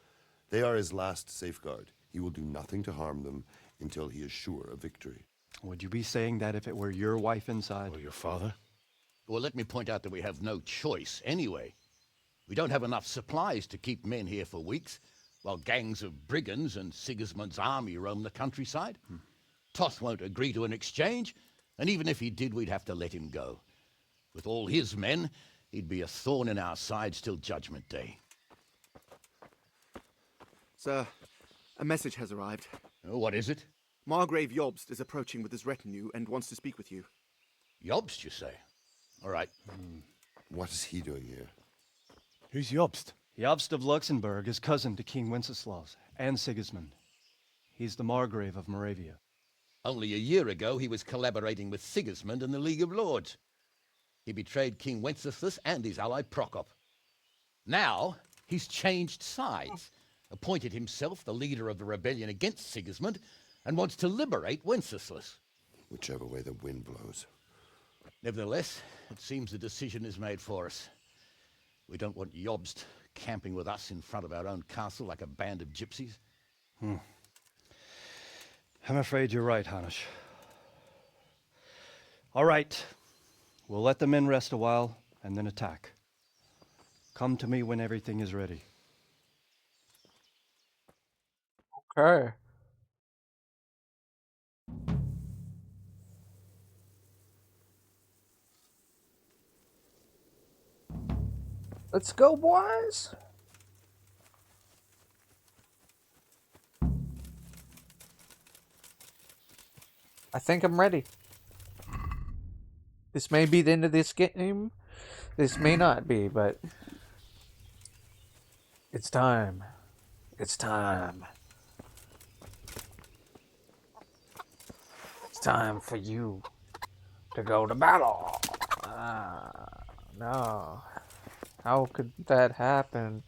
They are his last safeguard. He will do nothing to harm them until he is sure of victory. Would you be saying that if it were your wife inside? Or your father? Well, let me point out that we have no choice anyway. We don't have enough supplies to keep men here for weeks, while gangs of brigands and Sigismund's army roam the countryside. Toth won't agree to an exchange, and even if he did, we'd have to let him go. With all his men, he'd be a thorn in our sides till Judgment Day. Sir, a message has arrived. Oh, what is it? Margrave Jobst is approaching with his retinue and wants to speak with you. Jobst, you say? All right. What is he doing here? Who's Jobst? Jobst of Luxembourg is cousin to King Wenceslaus and Sigismund. He's the Margrave of Moravia. Only a year ago, he was collaborating with Sigismund and the League of Lords. He betrayed King Wenceslas and his ally Prokop. Now, he's changed sides, appointed himself the leader of the rebellion against Sigismund, and wants to liberate Wenceslas. Whichever way the wind blows. Nevertheless, it seems the decision is made for us. We don't want Jobst camping with us in front of our own castle like a band of gypsies. I'm afraid you're right, Hanish. All right. We'll let the men rest a while and then attack. Come to me when everything is ready. Okay. Let's go, boys. I think I'm ready. This may be the end of this game. This may not be, but it's time. It's time. It's time for you to go to battle. No. How could that happen?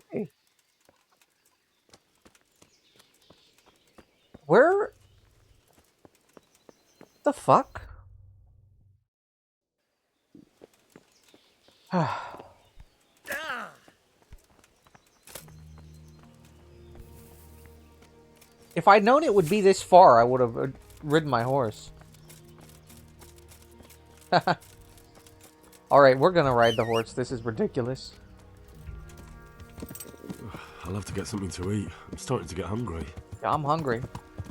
Hey. Where the fuck? If I'd known it would be this far, I would have ridden my horse. Alright, we're gonna ride the horse. This is ridiculous. I'll have to get something to eat. I'm starting to get hungry. Yeah, I'm hungry.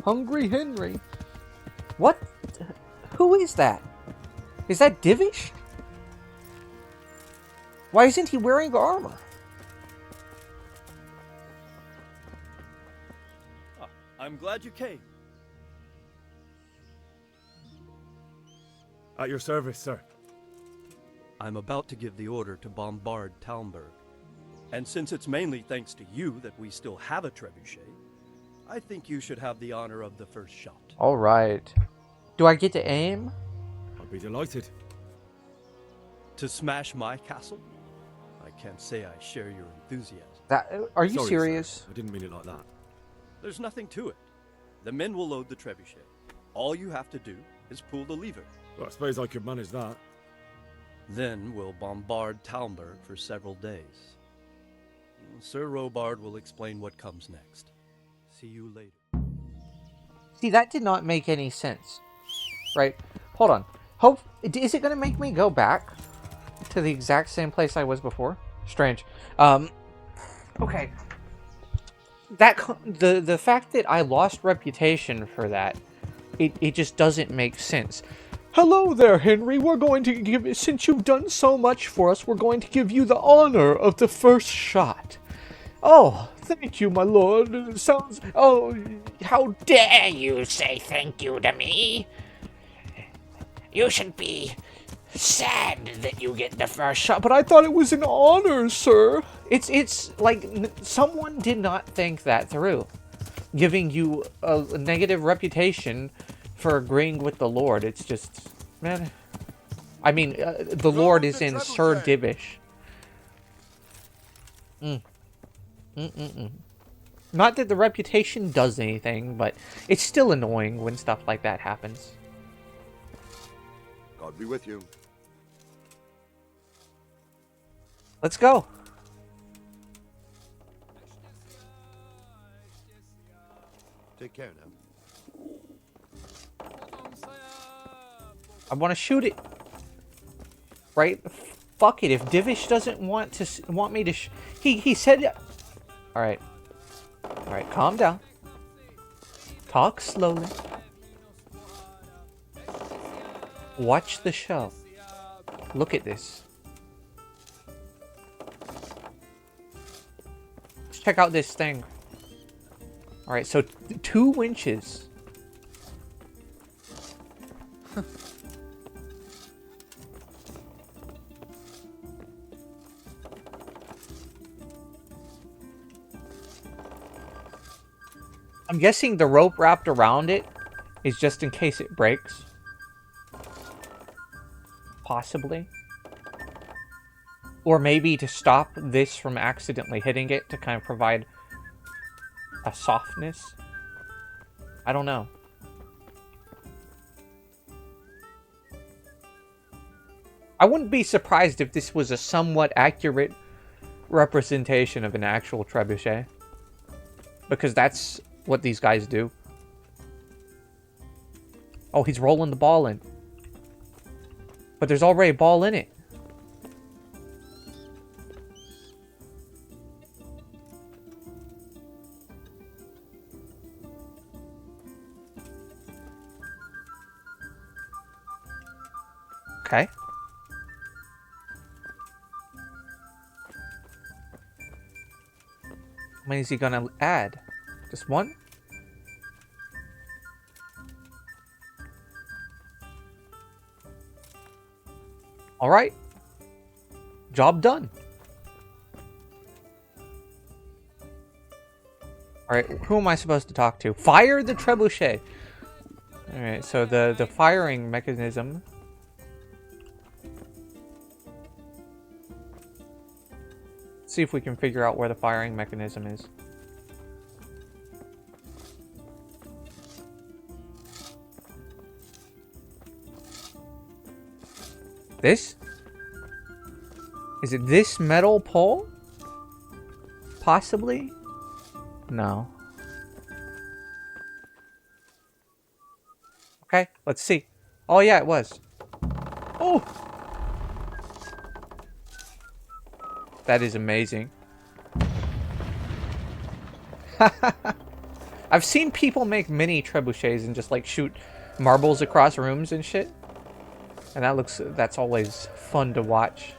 Hungry Henry. What? Who is that? Is that Divish? Why isn't he wearing armor? I'm glad you came. At your service, sir. I'm about to give the order to bombard Talmberg. And since it's mainly thanks to you that we still have a trebuchet, I think you should have the honor of the first shot. Alright. Do I get to aim? I'd be delighted. To smash my castle? I can't say I share your enthusiasm. Are you Sorry, serious? sir. I didn't mean it like that. There's nothing to it. The men will load the trebuchet. All you have to do is pull the lever. Well, I suppose I could manage that. Then we'll bombard Talmberg for several days. Sir Robard will explain what comes next. See you later. See, that did not make any sense. Right? Hold on. Is it going to make me go back to the exact same place I was before? Strange. Okay. The fact that I lost reputation for that, it just doesn't make sense. Hello there, Henry. We're going to give, since you've done so much for us, we're going to give you the honor of the first shot. Oh, thank you, my lord. It sounds... Oh, how dare you say thank you to me? You should be sad that you get the first shot. But I thought it was an honor, sir. It's like someone did not think that through. Giving you a negative reputation for agreeing with the Lord. It's just... Man... I mean, the Lord is in Sir Divish. Not that the reputation does anything, but it's still annoying when stuff like that happens. God be with you. Let's go. Take care now. I want to shoot it. Right? Fuck it. If Divish doesn't want me to... He said... Alright. Alright, calm down. Talk slowly. Watch the show. Look at this. Let's check out this thing. Alright, so 2 winches. I'm guessing the rope wrapped around it is just in case it breaks. Possibly. Or maybe to stop this from accidentally hitting it to kind of provide a softness. I don't know. I wouldn't be surprised if this was a somewhat accurate representation of an actual trebuchet. Because that's what these guys do. Oh, he's rolling the ball in. But there's already a ball in it. Okay. How many is he gonna add? Just one? Alright. Job done. Alright, who am I supposed to talk to? Fire the trebuchet! Alright, so the firing mechanism. See if we can figure out where the firing mechanism is. This? Is it this metal pole? Possibly? No. Okay, let's see. Oh yeah, it was. Oh! That is amazing. I've seen people make mini trebuchets and just like shoot marbles across rooms and shit. And that's always fun to watch.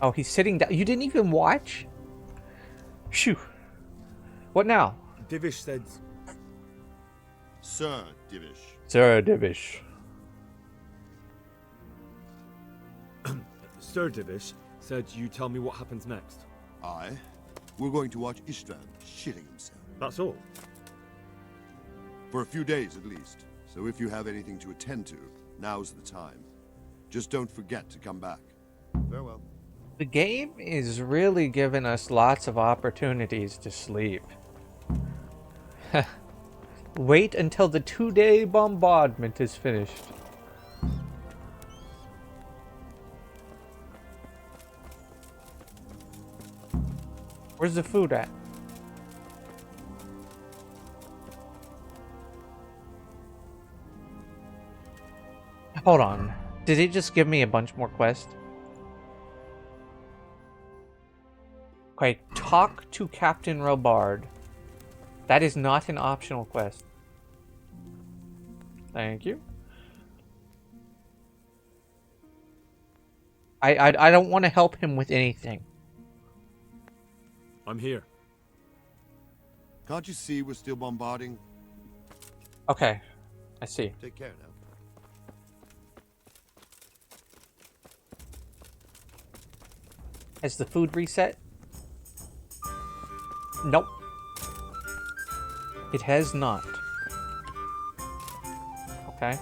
Oh, he's sitting down. You didn't even watch? Shoo. What now? Divish said... Sir Divish. Sir Divish. Sir Divish said you tell me what happens next. Aye. We're going to watch Istvan shitting himself. That's all? For a few days at least. So if you have anything to attend to, now's the time. Just don't forget to come back. Farewell. The game is really giving us lots of opportunities to sleep. Wait until the 2-day bombardment is finished. Where's the food at? Hold on. Did it just give me a bunch more quests? Okay, talk to Captain Robard. That is not an optional quest. Thank you. I don't want to help him with anything. I'm here. Can't you see we're still bombarding? Okay, I see. Take care now. Has the food reset? Nope. It has not. Okay.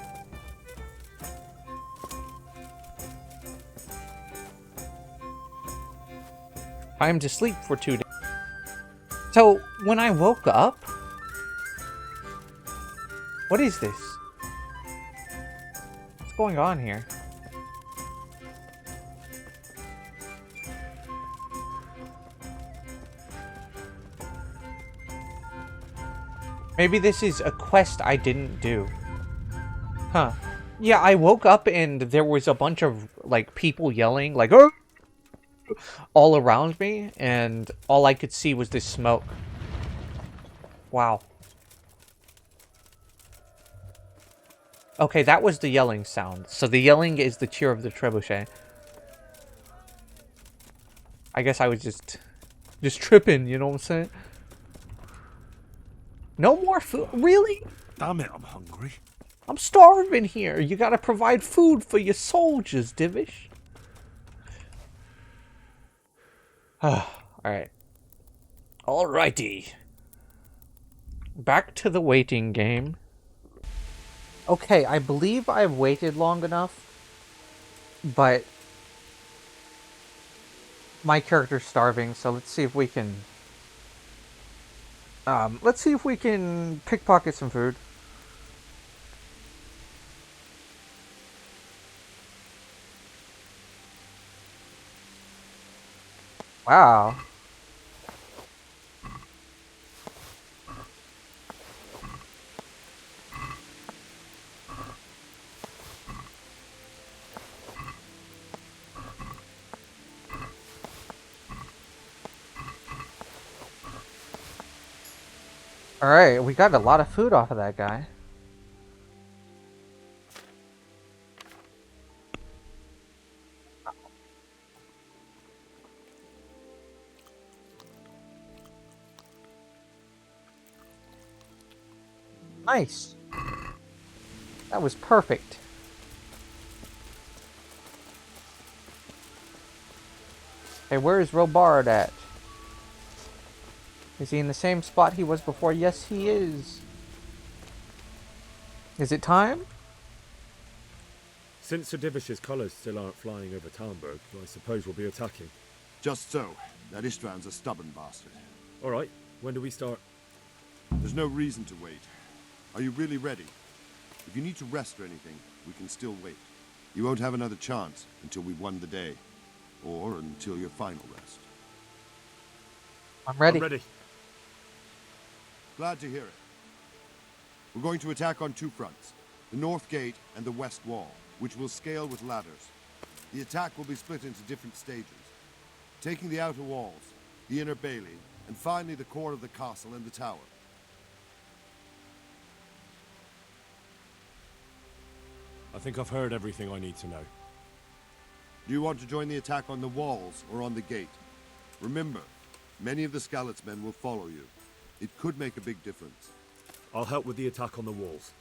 Time to sleep for 2 days. So, when I woke up... What is this? What's going on here? Maybe this is a quest I didn't do. Huh. Yeah, I woke up and there was a bunch of, like, people yelling, like, oh! All around me, and all I could see was this smoke. Wow. Okay, that was the yelling sound. So the yelling is the cheer of the trebuchet. I guess I was just tripping, you know what I'm saying? No more food? Really? Damn it, I'm hungry. I'm starving here. You gotta provide food for your soldiers, Divish. Alright. Alrighty. Back to the waiting game. Okay, I believe I've waited long enough, but my character's starving, so let's see if we can pickpocket some food. Wow. Alright, we got a lot of food off of that guy. Nice. That was perfect. Hey, where is Robard at? Is he in the same spot he was before? Yes, he is. Is it time? Since Sir Divish's colours still aren't flying over Talmberg, I suppose we'll be attacking. Just so. That Istvran's a stubborn bastard. All right, when do we start? There's no reason to wait. Are you really ready? If you need to rest or anything, we can still wait. You won't have another chance until we've won the day. Or until your final rest. I'm ready. I'm ready. Glad to hear it. We're going to attack on two fronts. The north gate and the west wall, which will scale with ladders. The attack will be split into different stages. Taking the outer walls, the inner bailey, and finally the core of the castle and the tower. I think I've heard everything I need to know. Do you want to join the attack on the walls or on the gate? Remember, many of the Skalitz men will follow you. It could make a big difference. I'll help with the attack on the walls.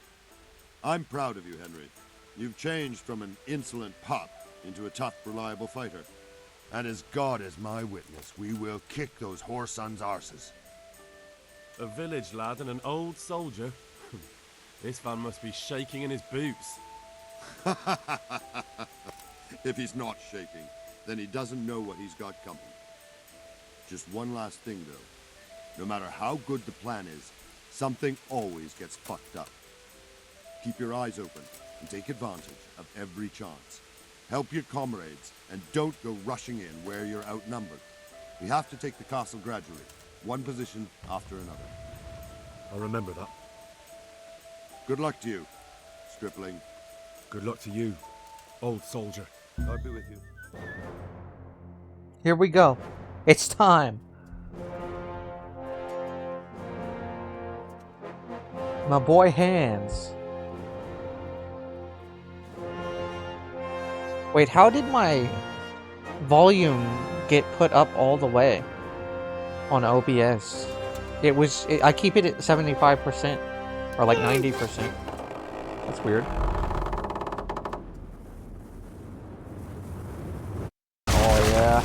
I'm proud of you, Henry. You've changed from an insolent pup into a tough, reliable fighter. And as God is my witness, we will kick those whore sons' arses. A village lad and an old soldier? This man must be shaking in his boots. If he's not shaking, then he doesn't know what he's got coming. Just one last thing, though. No matter how good the plan is, something always gets fucked up. Keep your eyes open and take advantage of every chance. Help your comrades and don't go rushing in where you're outnumbered. We have to take the castle gradually, one position after another. I'll remember that. Good luck to you, stripling. Good luck to you, old soldier. God be with you. Here we go. It's time. My boy Hans. Wait, how did my volume get put up all the way on OBS? I keep it at 75% or like 90%. That's weird. Oh yeah.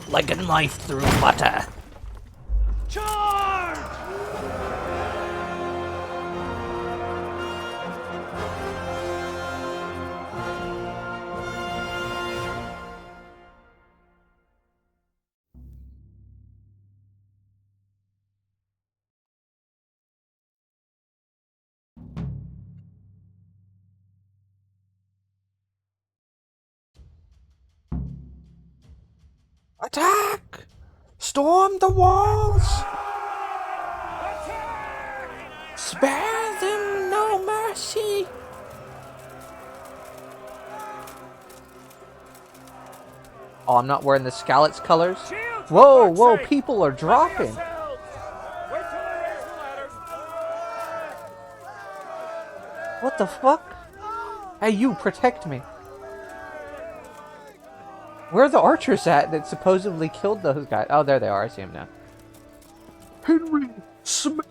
Like a knife through butter. Charge! Attack! Storm the walls! Spare them no mercy! Oh, I'm not wearing the Skalitz colors? Whoa, whoa, people are dropping! What the fuck? Hey, you, protect me. Where are the archers at that supposedly killed those guys? Oh, there they are. I see them now. Henry, smash!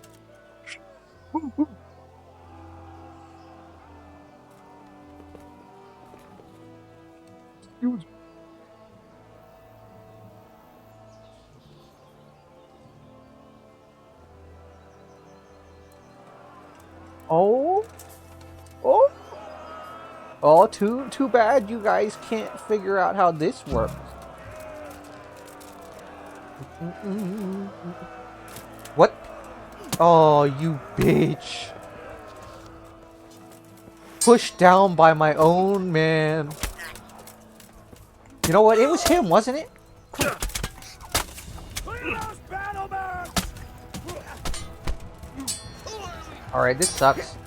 Excuse me. Oh. Oh. Oh, too bad you guys can't figure out how this works. What? Oh, you bitch. Pushed down by my own man. You know what? It was him, wasn't it? Alright, this sucks.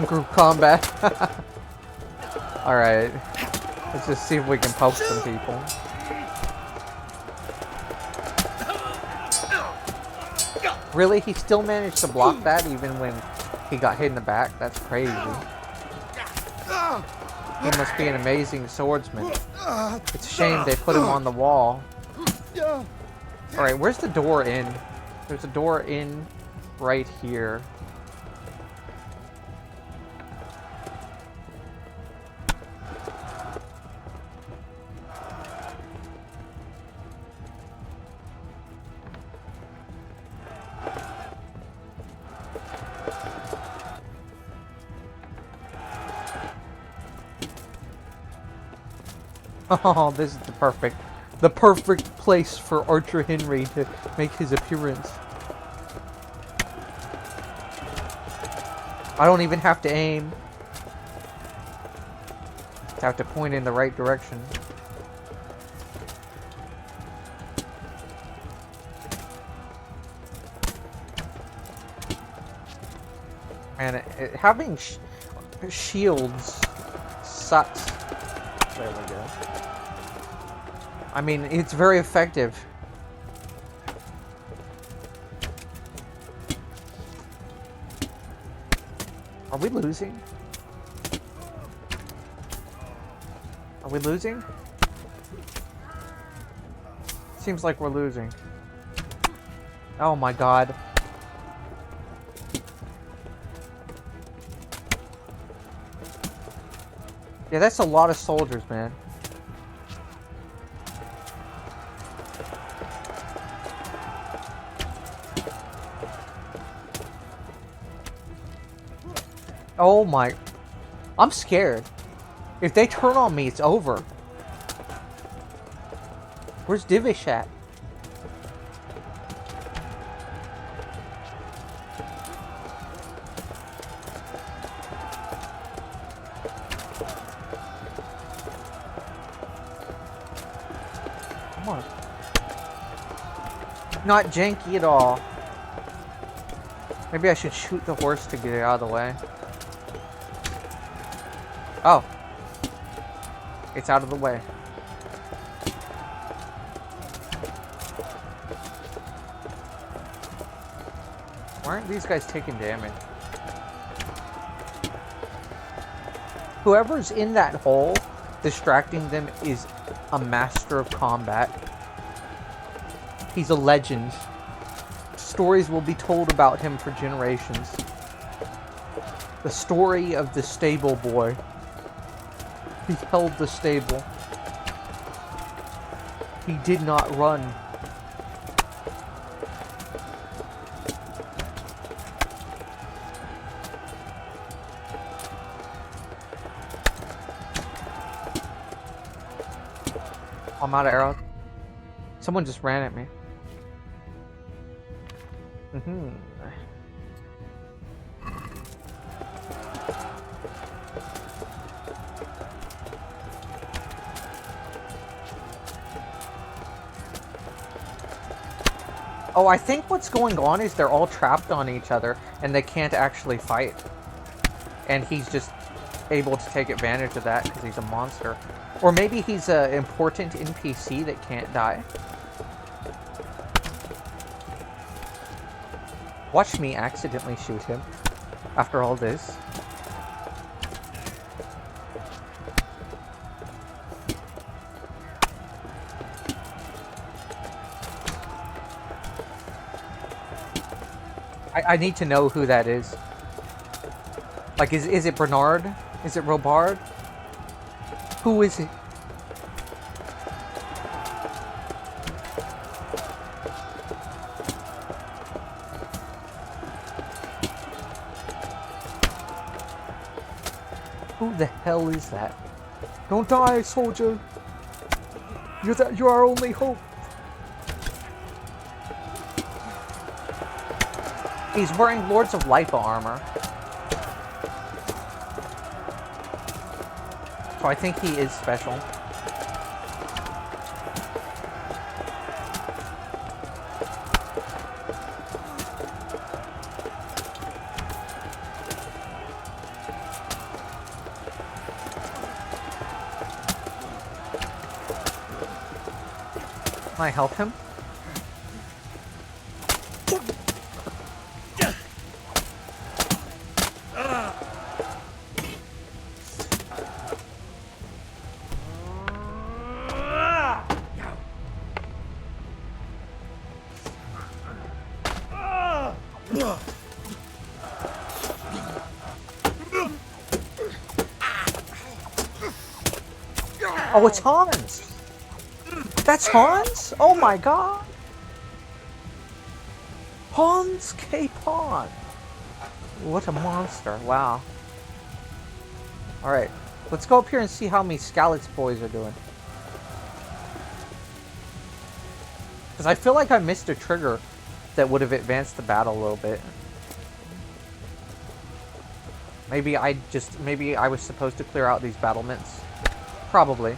Group combat. Alright. Let's just see if we can poke some people. Really? He still managed to block that even when he got hit in the back? That's crazy. He must be an amazing swordsman. It's a shame they put him on the wall. Alright, where's the door in? There's a door in right here. Oh, this is the perfect place for Archer Henry to make his appearance. I don't even have to aim. Just have to point in the right direction. And having shields sucks. There we go. I mean, it's very effective. Are we losing? Are we losing? Seems like we're losing. Oh my god. Yeah, that's a lot of soldiers, man. Oh my... I'm scared. If they turn on me, it's over. Where's Divish at? Come on. Not janky at all. Maybe I should shoot the horse to get it out of the way. Oh. It's out of the way. Why aren't these guys taking damage? Whoever's in that hole, distracting them is a master of combat. He's a legend. Stories will be told about him for generations. The story of the stable boy. He held the stable. He did not run. I'm out of arrows. Someone just ran at me. Oh, I think what's going on is they're all trapped on each other and they can't actually fight. And he's just able to take advantage of that because he's a monster. Or maybe he's an important NPC that can't die. Watch me accidentally shoot him after all this. I need to know who that is. Like, is it Bernard? Is it Robard? Who is it? Who the hell is that? Don't die, soldier! You're our only hope! He's wearing Lords of Lipa armor. So I think he is special. Can I help him? Oh, it's Hans! That's Hans? Oh my god! Hans Capon! What a monster, wow. Alright, let's go up here and see how many Skalitz boys are doing. Because I feel like I missed a trigger that would have advanced the battle a little bit. Maybe I was supposed to clear out these battlements. Probably.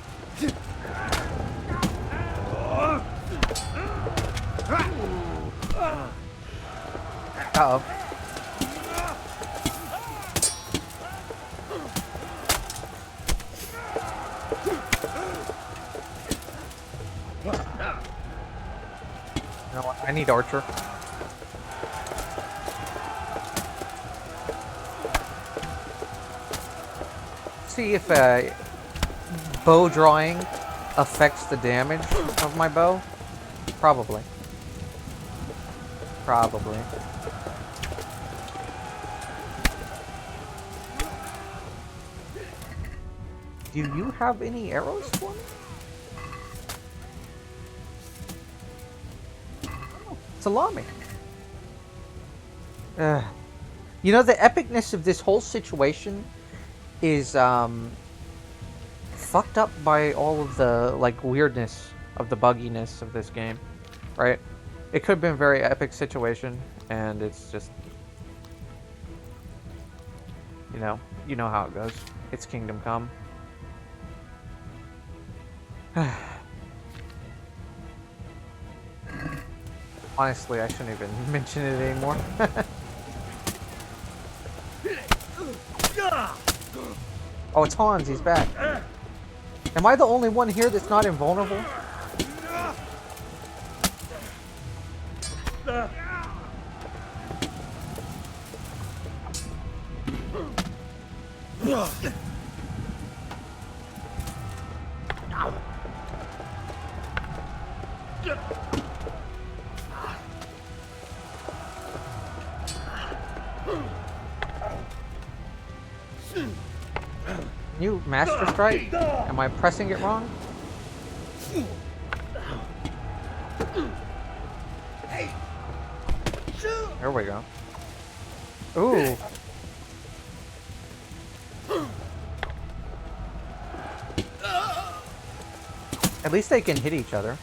Uh-oh. You know what? I need Archer. See if bow drawing affects the damage of my bow. Probably. Probably. Do you have any arrows for me? Oh, salami. You know, the epicness of this whole situation is fucked up by all of the like weirdness of the bugginess of this game, right? It could have been a very epic situation, and it's just, you know how it goes. It's Kingdom Come. Honestly, I shouldn't even mention it anymore. Oh, it's Hans. He's back. Am I the only one here that's not invulnerable? You Master Strike? Am I pressing it wrong? There we go. Ooh. At least they can hit each other.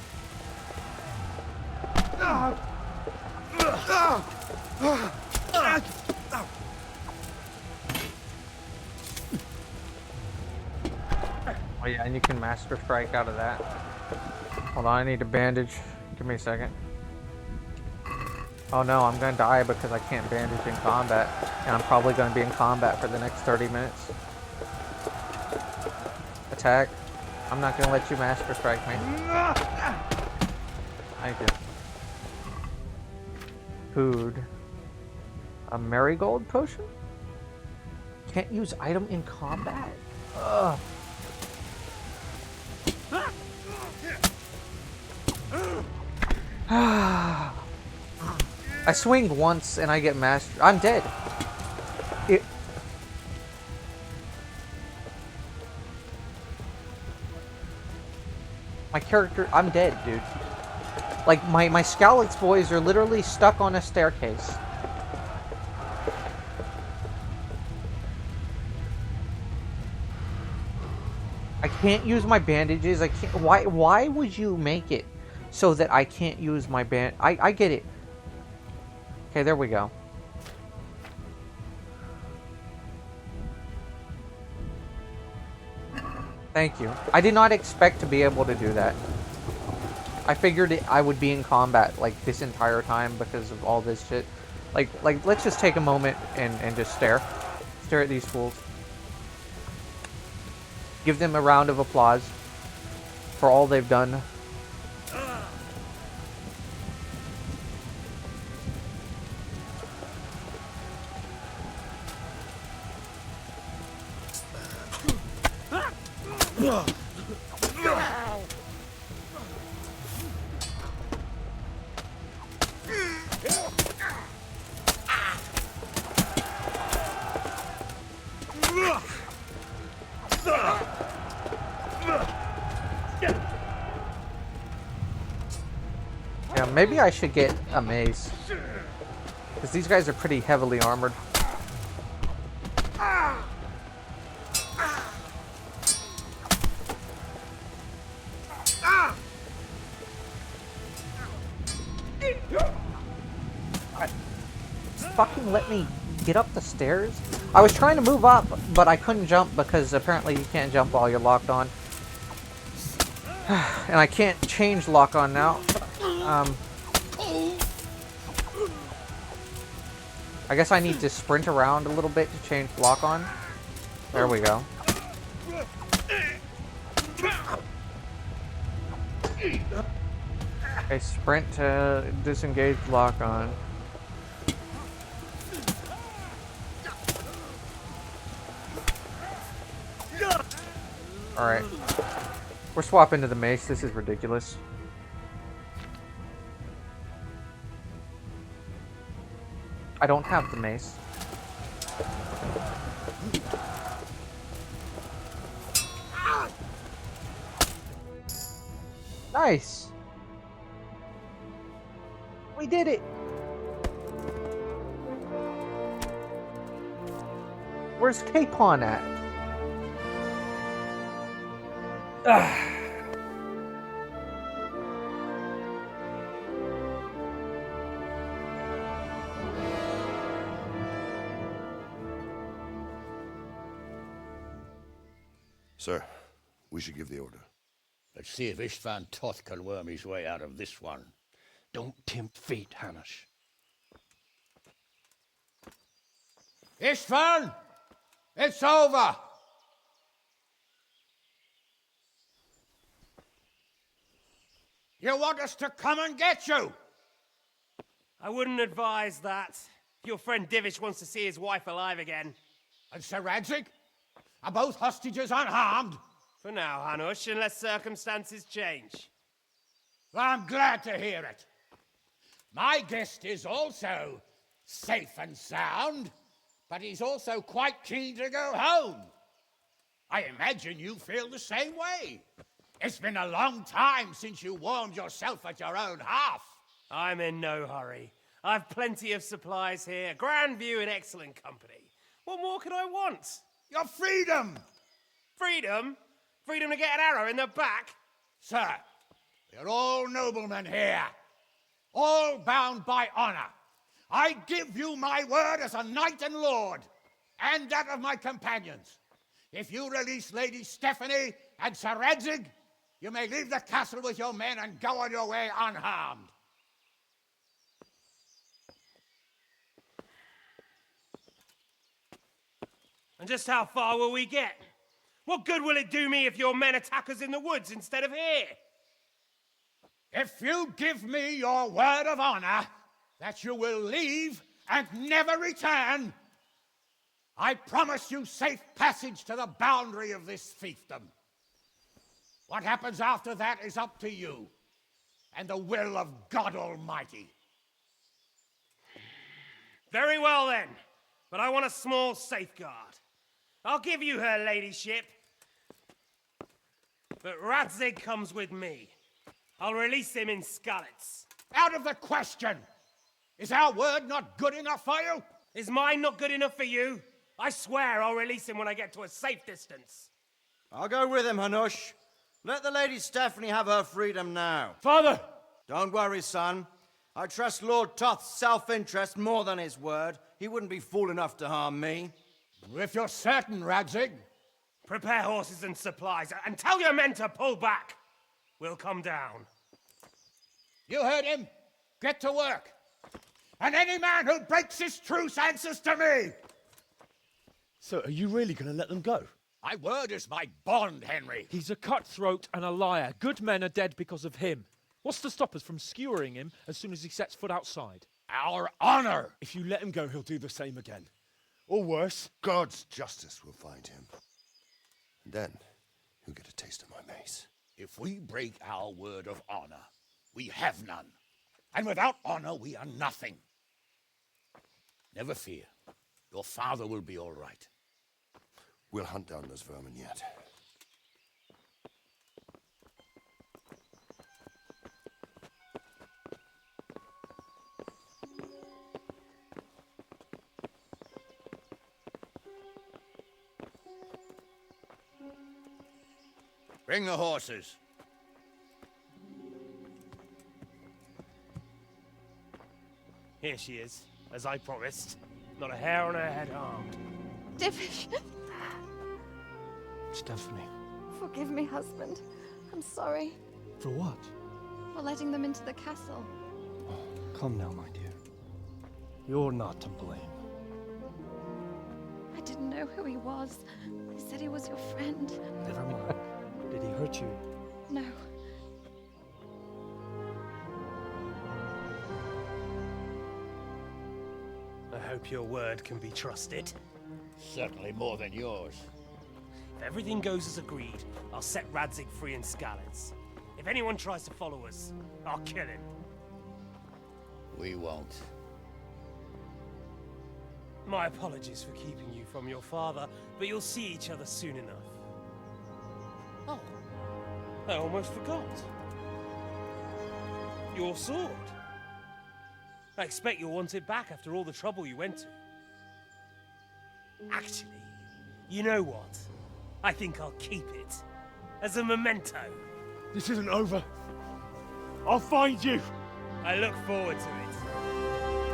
Oh yeah, and you can Master Strike out of that. Hold on, I need a bandage. Give me a second. Oh no, I'm gonna die because I can't bandage in combat. And I'm probably gonna be in combat for the next 30 minutes. Attack. I'm not gonna let you Master Strike me. Thank you. Food. A marigold potion? Can't use item in combat? Ugh. I swing once and I get mastered. I'm dead. My character, I'm dead, dude. Like, my Skalitz boys are literally stuck on a staircase. I can't use my bandages. I can't. Why would you make it so that I can't use my band? I get it. Okay, there we go. Thank you. I did not expect to be able to do that. I figured I would be in combat like this entire time because of all this shit. Like let's just take a moment and just stare at these fools. Give them a round of applause for all they've done. Yeah, maybe I should get a mace. Because these guys are pretty heavily armored. even let me get up the stairs? I was trying to move up, but I couldn't jump because apparently you can't jump while you're locked on. And I can't change lock on now. I guess I need to sprint around a little bit to change lock on. There we go. Okay, sprint to disengage lock on. Alright. We're swapping to the mace. This is ridiculous. I don't have the mace. Nice! We did it! Where's Capon at? Ugh. Sir, we should give the order. Let's see if Istvan Toth can worm his way out of this one. Don't tempt fate, Hanush. Istvan! It's over! You want us to come and get you? I wouldn't advise that. Your friend Divish wants to see his wife alive again. And Sir Radzig? Are both hostages unharmed? For now, Hanush, unless circumstances change. Well, I'm glad to hear it. My guest is also safe and sound, but he's also quite keen to go home. I imagine you feel the same way. It's been a long time since you warmed yourself at your own hearth. I'm in no hurry. I've plenty of supplies here, grand view and excellent company. What more could I want? Your freedom! Freedom? Freedom to get an arrow in the back? Sir, we're all noblemen here, all bound by honor. I give you my word as a knight and lord, and that of my companions. If you release Lady Stephanie and Sir Radzig, you may leave the castle with your men and go on your way unharmed. And just how far will we get? What good will it do me if your men attack us in the woods instead of here? If you give me your word of honor that you will leave and never return, I promise you safe passage to the boundary of this fiefdom. What happens after that is up to you and the will of God Almighty. Very well then, but I want a small safeguard. I'll give you her ladyship, but Radzig comes with me. I'll release him in Skalitz. Out of the question! Is our word not good enough for you? Is mine not good enough for you? I swear I'll release him when I get to a safe distance. I'll go with him, Hanush. Let the Lady Stephanie have her freedom now. Father! Don't worry, son. I trust Lord Toth's self-interest more than his word. He wouldn't be fool enough to harm me. If you're certain, Radzig. Prepare horses and supplies, and tell your men to pull back. We'll come down. You heard him. Get to work. And any man who breaks his truce answers to me. So, are you really going to let them go? My word is my bond, Henry. He's a cutthroat and a liar. Good men are dead because of him. What's to stop us from skewering him as soon as he sets foot outside? Our honor. If you let him go, he'll do the same again. Or worse. God's justice will find him. And then he'll get a taste of my mace. If we break our word of honor, we have none. And without honor, we are nothing. Never fear. Your father will be all right. We'll hunt down those vermin yet. Bring the horses. Here she is, as I promised. Not a hair on her head harmed. Divish, Stephanie. forgive me, husband. I'm sorry For what? for letting them into the castle. Come now, my dear. You're not to blame. I didn't know who he was. They said he was your friend. Never mind. Did he hurt you? No. I hope your word can be trusted. Certainly more than yours. If everything goes as agreed, I'll set Radzig free in Skalitz. If anyone tries to follow us, I'll kill him. We won't. My apologies for keeping you from your father, but you'll see each other soon enough. Oh, I almost forgot. Your sword. I expect you'll want it back after all the trouble you went to. Actually, you know what? I think I'll keep it. As a memento. This isn't over. I'll find you. I look forward to it.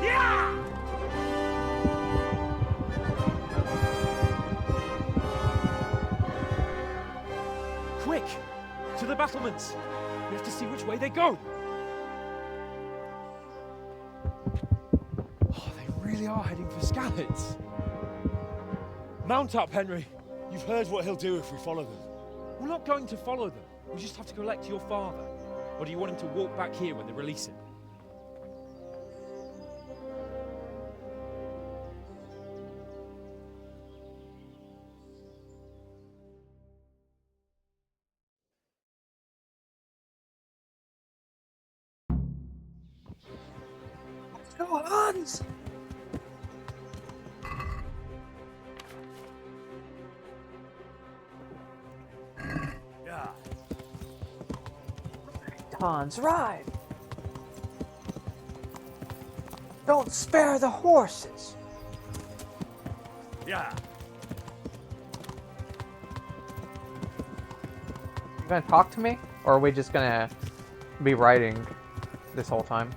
Yeah! Quick! To the battlements! We have to see which way they go! Oh, they really are heading for Skalitz. Mount up, Henry. You've heard what he'll do if we follow them. We're not going to follow them. We just have to collect your father. Or do you want him to walk back here when they release him? Go on! Yeah. Hans, ride! Don't spare the horses! Yeah. You gonna talk to me? Or are we just gonna be riding this whole time?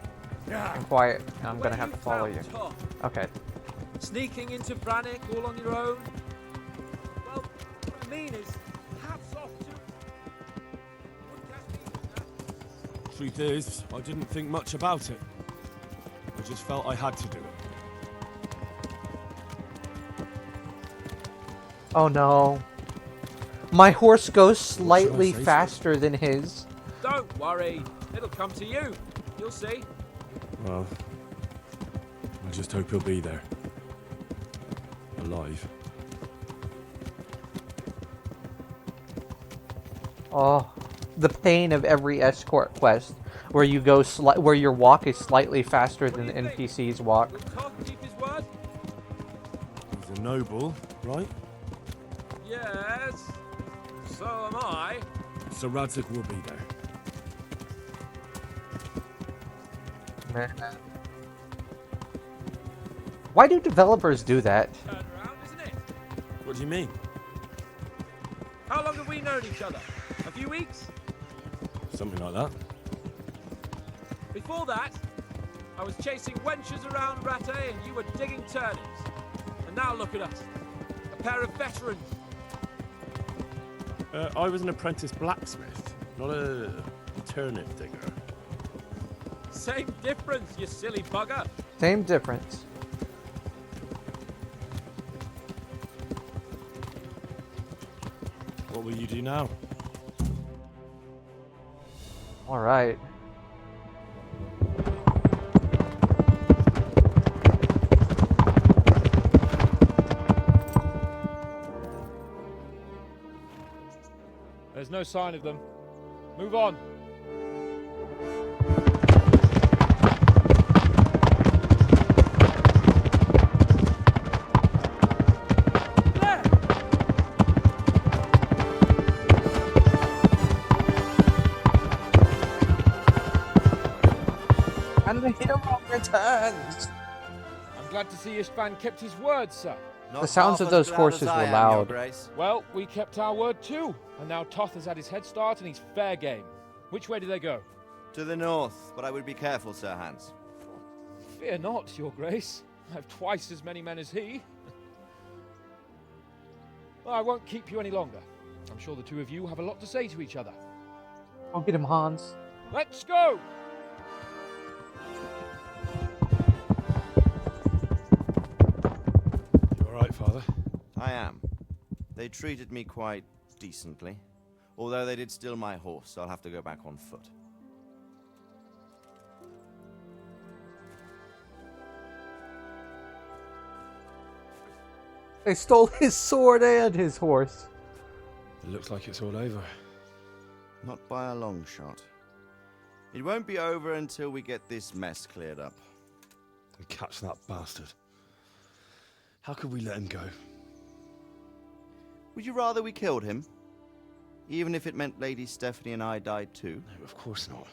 Yeah. And quiet, and I'm gonna have to follow you. Toth? Okay. Sneaking into Brannick all on your own? Well, what I mean is, hats off to... Truth is, I didn't think much about it. I just felt I had to do it. Oh no. My horse goes slightly say, faster than his. Don't worry, it'll come to you. You'll see. Well, I just hope he'll be there. Alive. Oh, the pain of every escort quest, where you go where your walk is slightly faster than the NPC's walk. Will Toth keep his word? He's a noble, right? Yes. So am I. So Radzig will be there. Why do developers do that? Turn around, isn't it? What do you mean? How long have we known each other? A few weeks? Something like that. Before that, I was chasing wenches around Rattay and you were digging turnips. And now look at us. A pair of veterans. I was an apprentice blacksmith, not a turnip digger. Same difference, you silly bugger. Same difference. What will you do now? All right. There's no sign of them. Move on. And the hero returns. I'm glad to see Ishban kept his word, sir. The sounds of those horses were loud. Well, we kept our word too. And now Toth has had his head start and he's fair game. Which way do they go? To the north, but I would be careful, Sir Hans. Fear not, your grace. I have twice as many men as he. Well, I won't keep you any longer. I'm sure the two of you have a lot to say to each other. Go get him, Hans. Let's go! You alright, Father? I am. They treated me quite decently. Although they did steal my horse, so I'll have to go back on foot. They stole his sword and his horse. It looks like it's all over. Not by a long shot. It won't be over until we get this mess cleared up. And catch that bastard. How could we let him go? Would you rather we killed him? Even if it meant Lady Stephanie and I died too? No, of course not.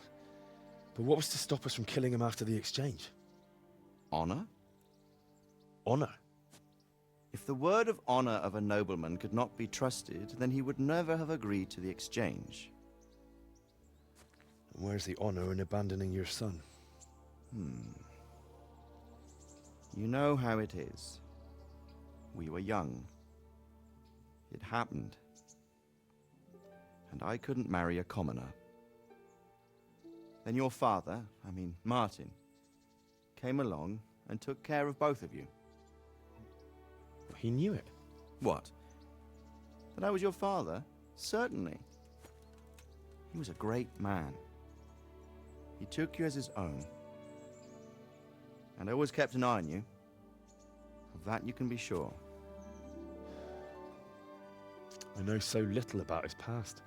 But what was to stop us from killing him after the exchange? Honor? Honor? If the word of honor of a nobleman could not be trusted, then he would never have agreed to the exchange. And where's the honor in abandoning your son? You know how it is. We were young. It happened. And I couldn't marry a commoner. Then your father, Martin, came along and took care of both of you. He knew it. What? That I was your father? Certainly. He was a great man. He took you as his own. And always kept an eye on you. Of that you can be sure. I know so little about his past.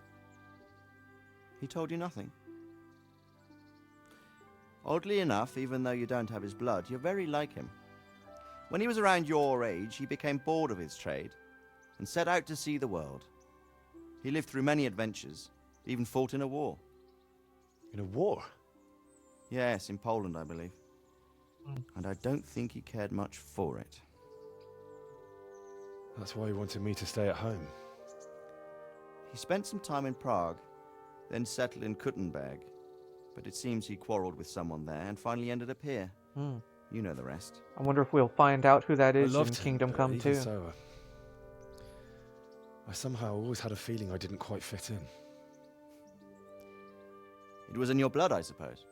He told you nothing? Oddly enough, even though you don't have his blood, you're very like him. When he was around your age, he became bored of his trade and set out to see the world. He lived through many adventures, even fought in a war. In a war? Yes, in Poland, I believe. And I don't think he cared much for it. That's why he wanted me to stay at home. He spent some time in Prague, then settled in Kuttenberg. But it seems he quarreled with someone there and finally ended up here. You know the rest. I wonder if we'll find out who that is I in loved him, Kingdom but Come even too. so, I somehow always had a feeling I didn't quite fit in. It was in your blood, I suppose.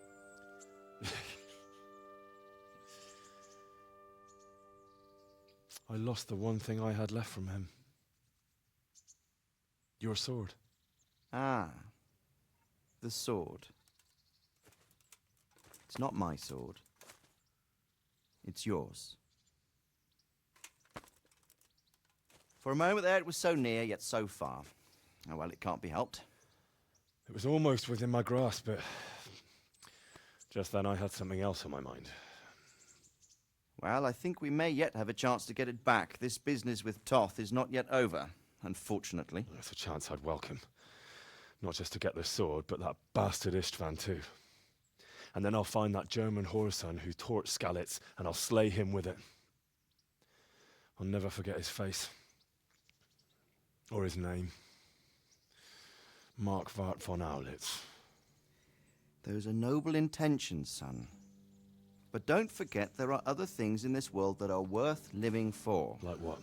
I lost the one thing I had left from him. Your sword. Ah. The sword. It's not my sword. It's yours. For a moment there, it was so near, yet so far. Oh, well, it can't be helped. It was almost within my grasp, but just then I had something else on my mind. Well, I think we may yet have a chance to get it back. This business with Toth is not yet over, unfortunately. That's a chance I'd welcome. Not just to get the sword, but that bastard Istvan too. And then I'll find that German whoreson who torched Skalitz, and I'll slay him with it. I'll never forget his face. Or his name. Mark Vart von Aulitz. Those are noble intentions, son. But don't forget there are other things in this world that are worth living for. Like what?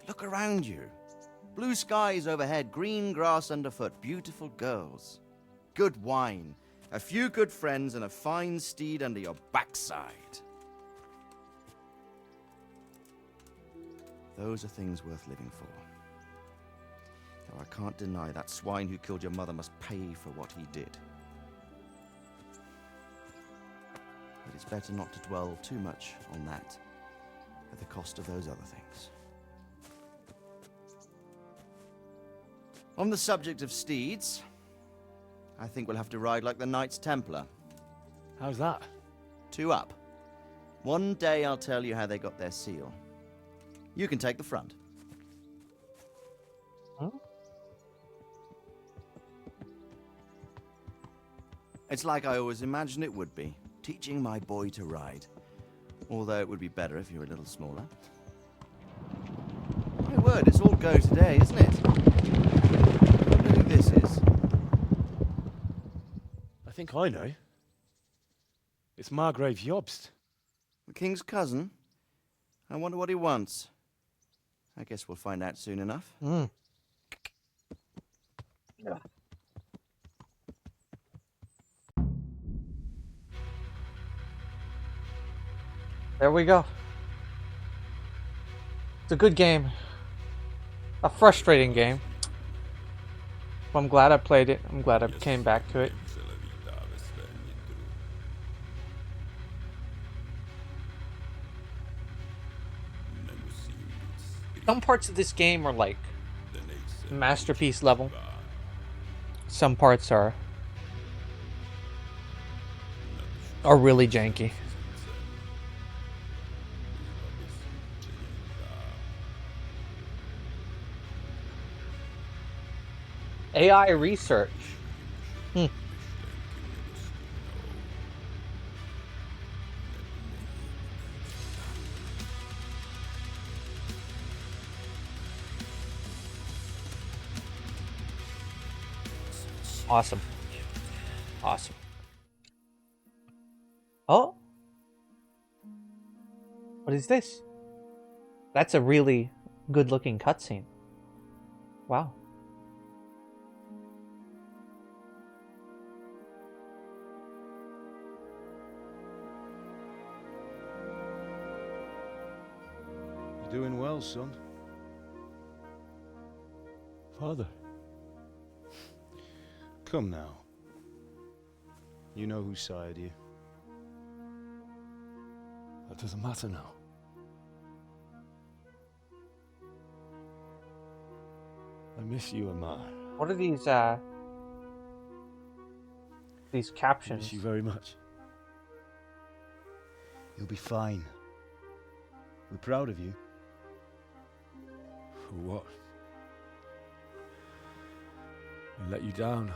Look around you. Blue skies overhead, green grass underfoot, beautiful girls. Good wine, a few good friends, and a fine steed under your backside. Those are things worth living for. Though I can't deny that swine who killed your mother must pay for what he did. But it's better not to dwell too much on that at the cost of those other things. On the subject of steeds, I think we'll have to ride like the Knights Templar. How's that? 2 up. One day I'll tell you how they got their seal. You can take the front. Huh? It's like I always imagined it would be, teaching my boy to ride. Although it would be better if you were a little smaller. My word, it's all go today, isn't it? I wonder who this is. I think I know. It's Margrave Jobst. The king's cousin? I wonder what he wants. I guess we'll find out soon enough. Yeah. There we go. It's a good game. A frustrating game. But I'm glad I played it. I'm glad I came back to it. Some parts of this game are like masterpiece level. Some parts are really janky. AI research. Awesome. Awesome. Oh? What is this? That's a really good looking cutscene. Wow. You're doing well, son. Father. Come now. You know who sired you. That doesn't matter now. I miss you, Amar. What are these I captions? miss you very much. You'll be fine. We're proud of you. For what? I let you down.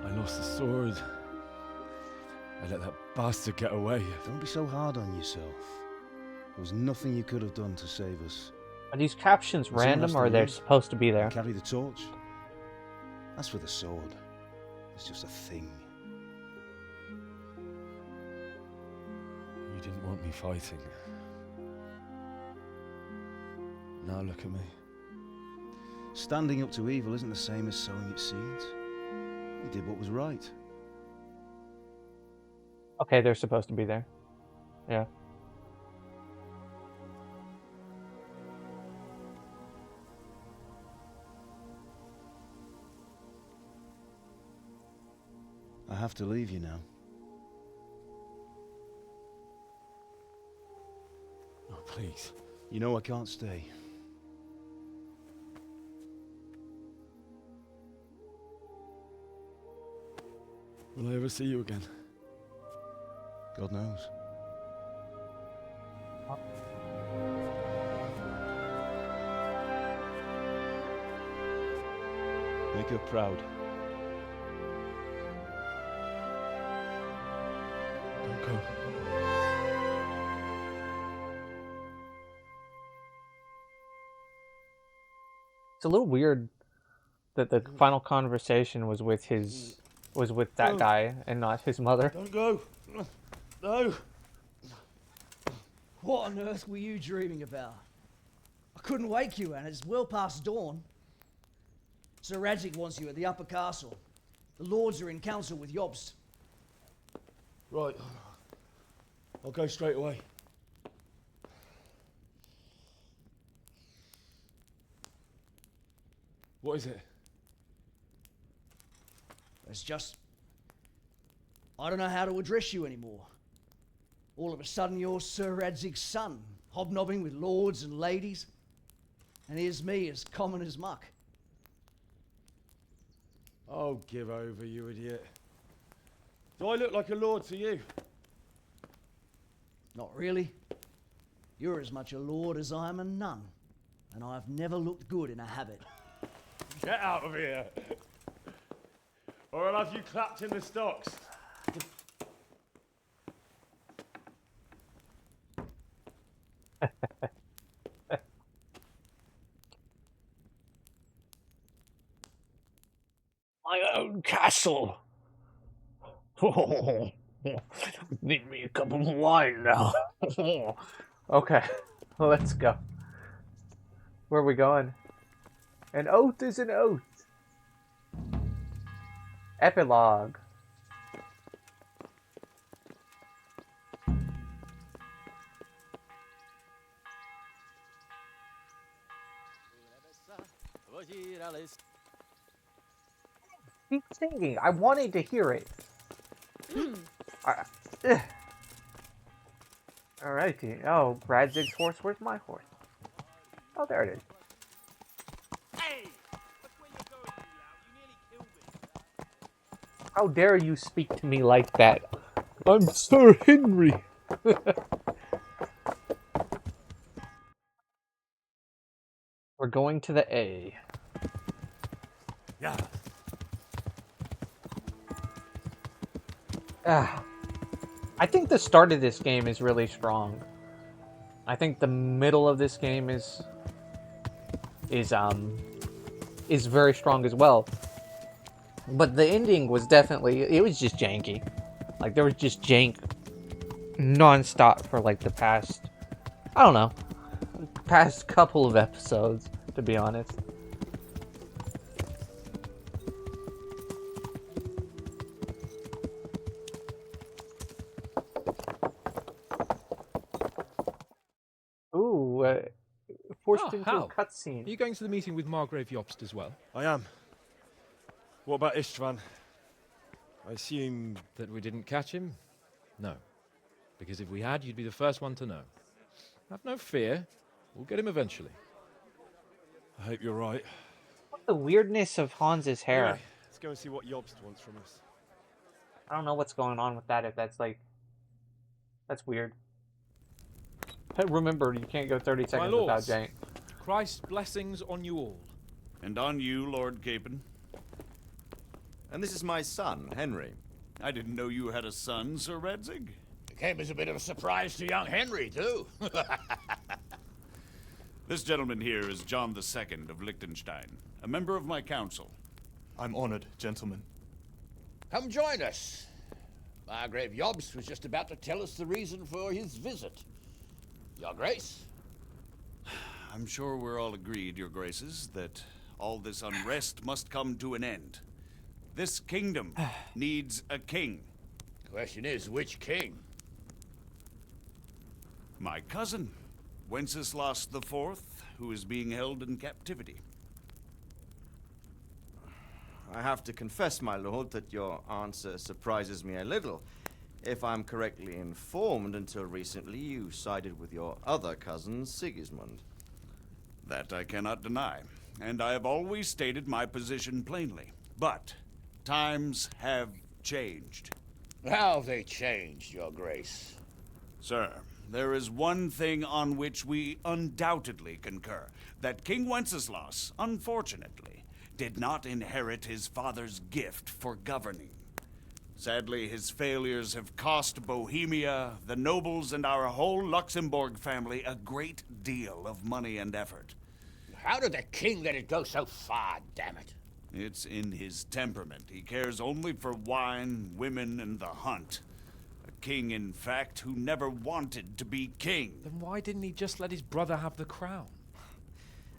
I lost the sword. I let that bastard get away. Don't be so hard on yourself. There was nothing you could have done to save us. Are these captions Someone has random to or they're lead supposed to be there? and carry the torch. As for the sword, it's just a thing. You didn't want me fighting. Now look at me. Standing up to evil isn't the same as sowing its seeds. You did what was right. Okay, they're supposed to be there. Yeah. I have to leave you now. Oh, please. You know I can't stay. Will I ever see you again? God knows. Make her proud. Don't go. It's a little weird that the final conversation was with that guy and not his mother. Don't go. No. What on earth were you dreaming about? I couldn't wake you, and it's well past dawn. Sir Radzik wants you at the upper castle. The lords are in council with Jobst. Right. I'll go straight away. What is it? It's just... I don't know how to address you anymore. All of a sudden you're Sir Radzig's son, hobnobbing with lords and ladies. And here's me, as common as muck. Oh, give over, you idiot. Do I look like a lord to you? Not really. You're as much a lord as I am a nun. And I've never looked good in a habit. Get out of here! Or I'll have you clapped in the stocks. My own castle. Oh, need me a cup of wine now. Okay, let's go. Where are we going? An oath is an oath. Epilogue. Keep singing. I wanted to hear it. Alrighty. Oh, Bradzig's horse. Where's my horse? Oh, there it is. How dare you speak to me like that? I'm Sir Henry. We're going to the A. Yeah. I think the start of this game is really strong. I think the middle of this game is very strong as well. But the ending was definitely, it was just janky. Like there was just jank non-stop for like the past, I don't know, past couple of episodes, to be honest. Ooh, forced into a cutscene. Are you going to the meeting with Margrave Jobst as well? I am. What about Istvan? I assume... That we didn't catch him? No. Because if we had, you'd be the first one to know. Have no fear. We'll get him eventually. I hope you're right. What's the weirdness of Hans's hair? Anyway, let's go and see what Jobst wants from us. I don't know what's going on with that, if that's like... That's weird. Remember, you can't go 30 seconds without jank. Christ's blessings on you all. And on you, Lord Capon. And this is my son, Henry. I didn't know you had a son, Sir Radzig. It came as a bit of a surprise to young Henry, too. This gentleman here is John II of Liechtenstein, a member of my council. I'm honored, gentlemen. Come join us. Margrave Jobst was just about to tell us the reason for his visit. Your Grace? I'm sure we're all agreed, Your Graces, that all this unrest must come to an end. This kingdom needs a king. Question is, which king? My cousin, Wenceslas IV, who is being held in captivity. I have to confess, my lord, that your answer surprises me a little. If I'm correctly informed, until recently you sided with your other cousin, Sigismund. That I cannot deny, and I have always stated my position plainly. But times have changed. How have they changed, Your Grace? Sir, there is one thing on which we undoubtedly concur. That King Wenceslas, unfortunately, did not inherit his father's gift for governing. Sadly, his failures have cost Bohemia, the nobles, and our whole Luxembourg family a great deal of money and effort. How did the king let it go so far, damn it? It's in his temperament. He cares only for wine, women, and the hunt. A king, in fact, who never wanted to be king. Then why didn't he just let his brother have the crown?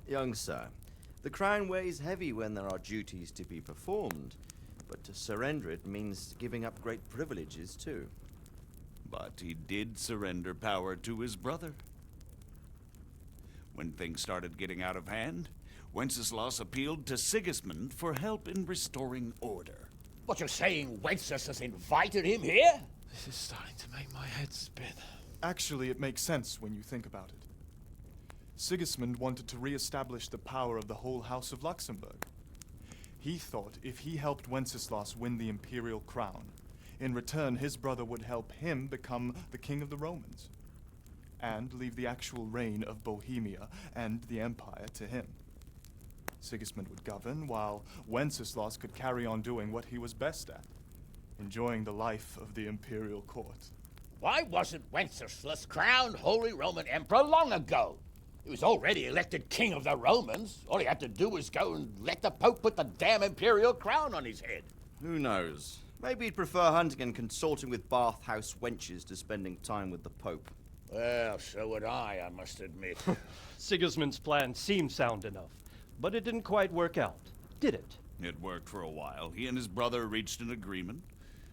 Young sir, the crown weighs heavy when there are duties to be performed, but to surrender it means giving up great privileges too. But he did surrender power to his brother. When things started getting out of hand, Wenceslas appealed to Sigismund for help in restoring order. What, you're saying Wenceslas has invited him here? This is starting to make my head spin. Actually, it makes sense when you think about it. Sigismund wanted to re-establish the power of the whole House of Luxembourg. He thought if he helped Wenceslas win the imperial crown, in return his brother would help him become the king of the Romans, and leave the actual reign of Bohemia and the empire to him. Sigismund would govern, while Wenceslas could carry on doing what he was best at, enjoying the life of the imperial court. Why wasn't Wenceslas crowned Holy Roman Emperor long ago? He was already elected king of the Romans. All he had to do was go and let the Pope put the damn imperial crown on his head. Who knows? Maybe he'd prefer hunting and consorting with bathhouse wenches to spending time with the Pope. Well, so would I must admit. Sigismund's plan seemed sound enough, but it didn't quite work out, did it? It worked for a while. He and his brother reached an agreement.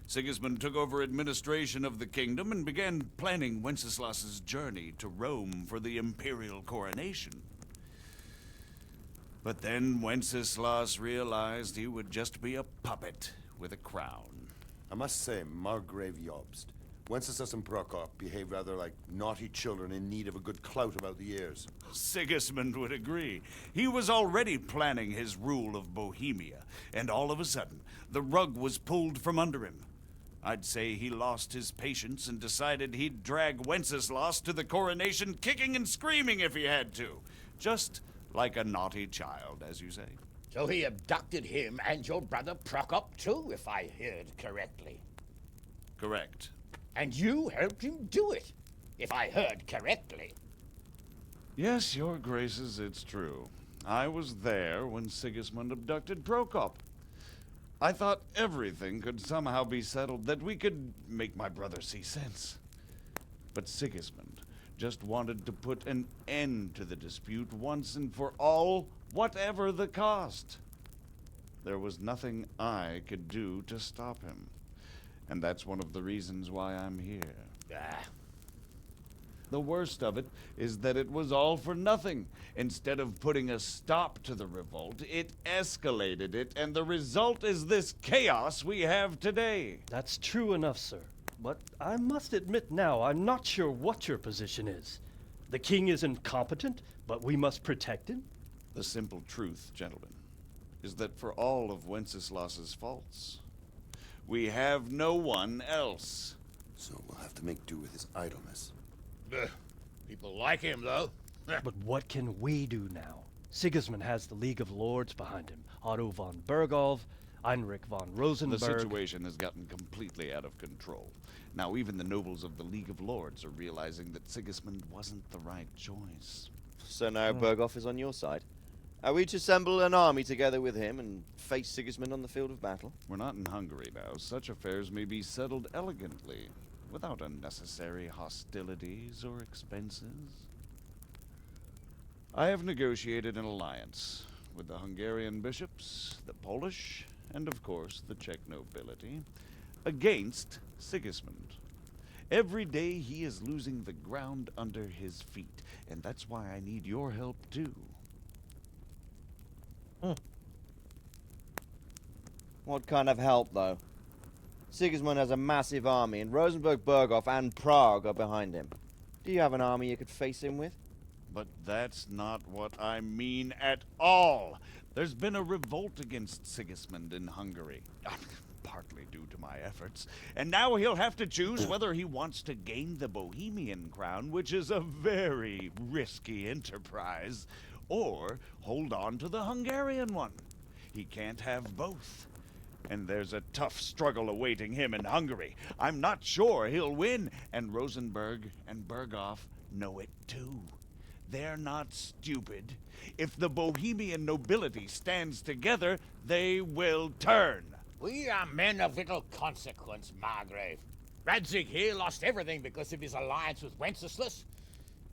Sigismund took over administration of the kingdom and began planning Wenceslas's journey to Rome for the imperial coronation. But then Wenceslas realized he would just be a puppet with a crown. I must say, Margrave Jobst, Wenceslas and Prokop behave rather like naughty children in need of a good clout about the ears. Sigismund would agree. He was already planning his rule of Bohemia, and all of a sudden, the rug was pulled from under him. I'd say he lost his patience and decided he'd drag Wenceslas to the coronation kicking and screaming if he had to. Just like a naughty child, as you say. So he abducted him and your brother Prokop too, if I heard correctly. Correct. And you helped him do it, if I heard correctly. Yes, your graces, it's true. I was there when Sigismund abducted Prokop. I thought everything could somehow be settled, that we could make my brother see sense. But Sigismund just wanted to put an end to the dispute once and for all, whatever the cost. There was nothing I could do to stop him. And that's one of the reasons why I'm here. The worst of it is that it was all for nothing. Instead of putting a stop to the revolt, it escalated it, and the result is this chaos we have today. That's true enough, sir. But I must admit now, I'm not sure what your position is. The king is incompetent, but we must protect him? The simple truth, gentlemen, is that for all of Wenceslas's faults, we have no one else. So we'll have to make do with his idleness. People like him, though. But what can we do now? Sigismund has the League of Lords behind him. Otto von Bergholf, Heinrich von Rosenberg. The situation has gotten completely out of control. Now even the nobles of the League of Lords are realizing that Sigismund wasn't the right choice. So now Berghof is on your side. Are we to assemble an army together with him and face Sigismund on the field of battle? We're not in Hungary now. Such affairs may be settled elegantly, without unnecessary hostilities or expenses. I have negotiated an alliance with the Hungarian bishops, the Polish, and of course the Czech nobility, against Sigismund. Every day he is losing the ground under his feet, and that's why I need your help too. What kind of help, though? Sigismund has a massive army, and Rosenberg, Berghof, and Prague are behind him. Do you have an army you could face him with? But that's not what I mean at all. There's been a revolt against Sigismund in Hungary, partly due to my efforts, and now he'll have to choose whether he wants to gain the Bohemian crown, which is a very risky enterprise, or hold on to the Hungarian one. He can't have both. And there's a tough struggle awaiting him in Hungary. I'm not sure he'll win, and Rosenberg and Berghof know it too. They're not stupid. If the Bohemian nobility stands together, they will turn. We are men of little consequence, Margrave. Radzig here lost everything because of his alliance with Wenceslas.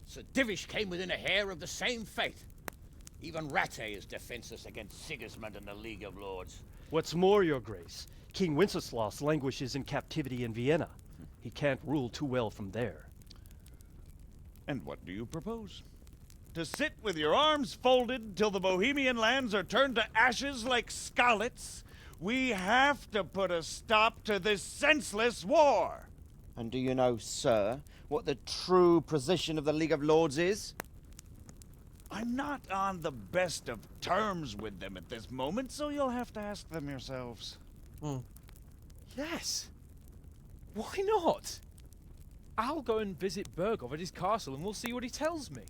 Sir Divish came within a hair of the same fate. Even Rattay is defenseless against Sigismund and the League of Lords. What's more, your grace, King Wenceslas languishes in captivity in Vienna. He can't rule too well from there. And what do you propose? To sit with your arms folded till the Bohemian lands are turned to ashes like scarlets? We have to put a stop to this senseless war. And do you know, sir, what the true position of the League of Lords is? I'm not on the best of terms with them at this moment, so you'll have to ask them yourselves. Yes. Why not? I'll go and visit Berghof at his castle and we'll see what he tells me.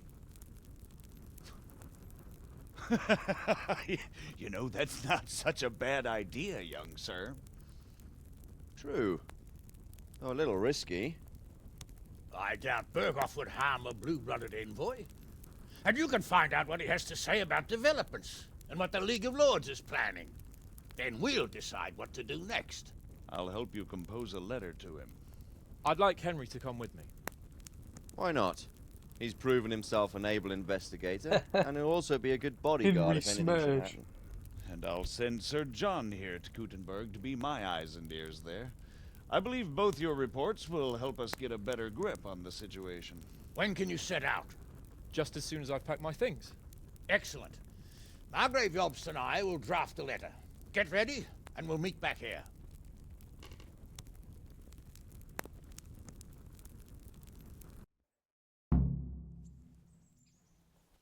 You know, that's not such a bad idea, young sir. True. Though a little risky. I doubt Berghof would harm a blue-blooded envoy. And you can find out what he has to say about developments and what the League of Lords is planning. Then we'll decide what to do next. I'll help you compose a letter to him. I'd like Henry to come with me. Why not? He's proven himself an able investigator, and he'll also be a good bodyguard Henry if anything should Smash. happen. And I'll send Sir John here to Gutenberg to be my eyes and ears there. I believe both your reports will help us get a better grip on the situation. When can you set out? Just as soon as I've packed my things. Excellent. Margrave Jobst and I will draft a letter. Get ready, and we'll meet back here.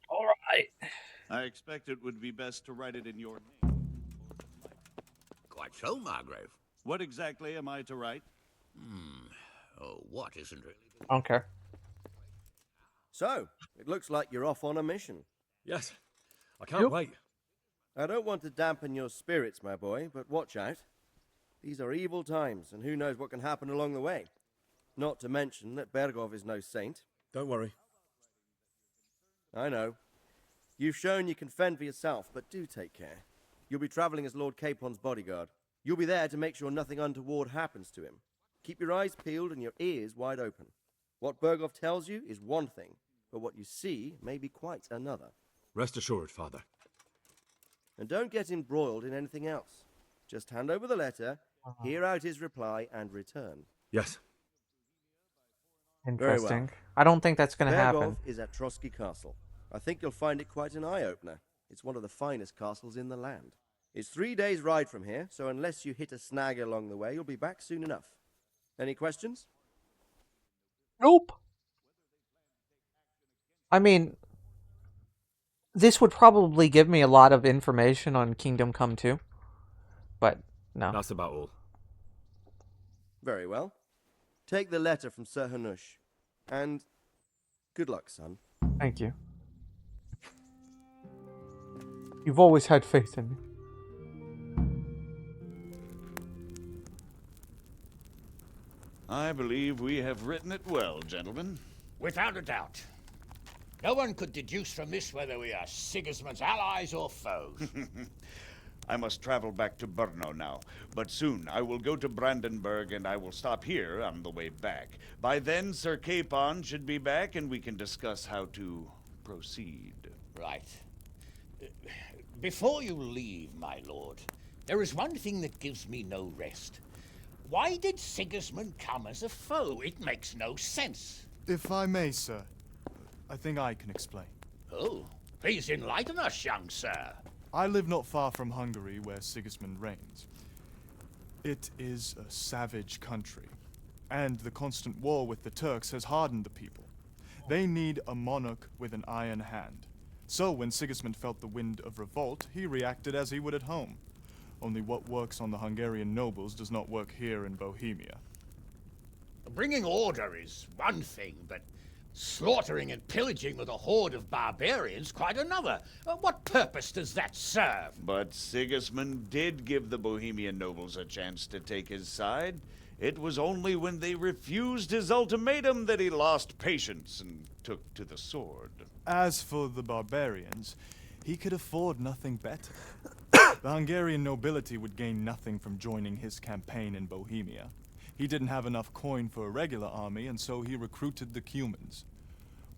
All right. I expect it would be best to write it in your name. Quite so, Margrave. What exactly am I to write? Oh, what isn't really... I don't care. So, it looks like you're off on a mission. Yes, I can't wait. I don't want to dampen your spirits, my boy, but watch out. These are evil times, and who knows what can happen along the way. Not to mention that Bergov is no saint. Don't worry. I know. You've shown you can fend for yourself, but do take care. You'll be traveling as Lord Capon's bodyguard. You'll be there to make sure nothing untoward happens to him. Keep your eyes peeled and your ears wide open. What Bergov tells you is one thing, but what you see may be quite another. Rest assured, Father. And don't get embroiled in anything else. Just hand over the letter, hear out his reply, and return. Yes. Interesting. Very well. I don't think that's going to Bergov happen. is at Trotsky Castle. I think you'll find it quite an eye-opener. It's one of the finest castles in the land. It's 3 days' ride from here, so unless you hit a snag along the way, you'll be back soon enough. Any questions? Nope. I mean, this would probably give me a lot of information on Kingdom Come 2, but no. That's about all. Very well. Take the letter from Sir Hanush, and good luck, son. Thank you. You've always had faith in me. I believe we have written it well, gentlemen. Without a doubt. No one could deduce from this whether we are Sigismund's allies or foes. I must travel back to Brno now, but soon I will go to Brandenburg and I will stop here on the way back. By then, Sir Capon should be back and we can discuss how to proceed. Right. Before you leave, my lord, there is one thing that gives me no rest. Why did Sigismund come as a foe? It makes no sense. If I may, sir, I think I can explain. Oh, please enlighten us, young sir. I live not far from Hungary, where Sigismund reigns. It is a savage country, and the constant war with the Turks has hardened the people. They need a monarch with an iron hand. So when Sigismund felt the wind of revolt, he reacted as he would at home. Only what works on the Hungarian nobles does not work here in Bohemia. Bringing order is one thing, but slaughtering and pillaging with a horde of barbarians quite another. What purpose does that serve? But Sigismund did give the Bohemian nobles a chance to take his side. It was only when they refused his ultimatum that he lost patience and took to the sword. As for the barbarians, he could afford nothing better. The Hungarian nobility would gain nothing from joining his campaign in Bohemia. He didn't have enough coin for a regular army, and so he recruited the Cumans.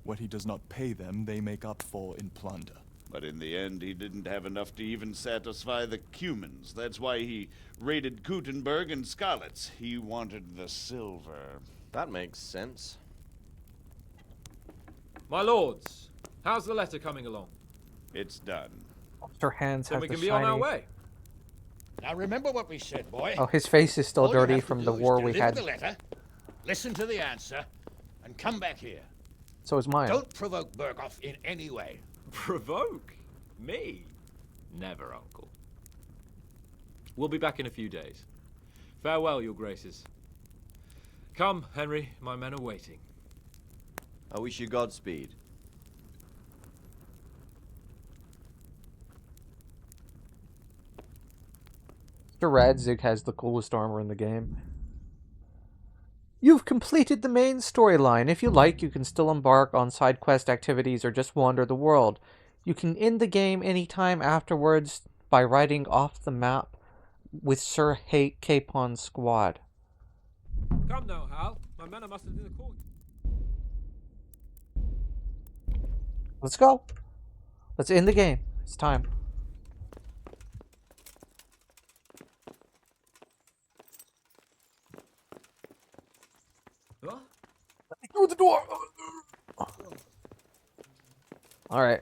What he does not pay them, they make up for in plunder. But in the end, he didn't have enough to even satisfy the Cumans. That's why he raided Gutenberg and Skalitz. He wanted the silver. That makes sense. My lords, how's the letter coming along? It's done. Her hands Then have we the can be shiny... on our way. Now remember what we said, boy. Oh, his face is still All you dirty have to from do the is war we deliver had. the letter, listen to the answer, and come back here. So is mine. Don't provoke Berghoff in any way. Provoke? Me? Never, Uncle. We'll be back in a few days. Farewell, your graces. Come, Henry, my men are waiting. I wish you Godspeed. Mr. Radzig has the coolest armor in the game. You've completed the main storyline. If you like, you can still embark on side quest activities or just wander the world. You can end the game anytime afterwards by riding off the map with Sir Capon's squad. Come now, Hal. My men are mustered in the court. Let's go. Let's end the game. It's time. What? Let me through the door. All right.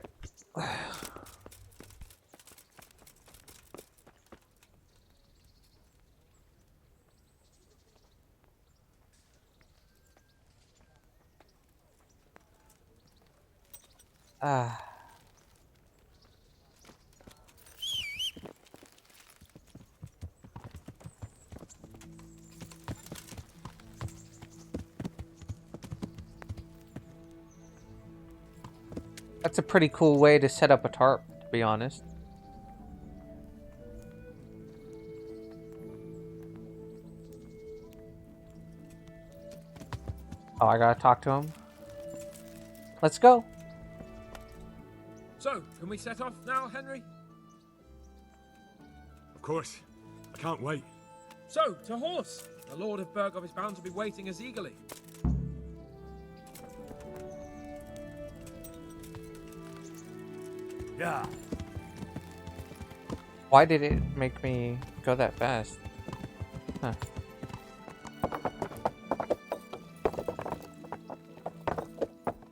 Ah. That's a pretty cool way to set up a tarp, to be honest. Oh, I gotta talk to him. Let's go. So, can we set off now, Henry? Of course. I can't wait. So, to horse! The Lord of Burgov is bound to be waiting us eagerly. Yeah. Why did it make me go that fast? Huh.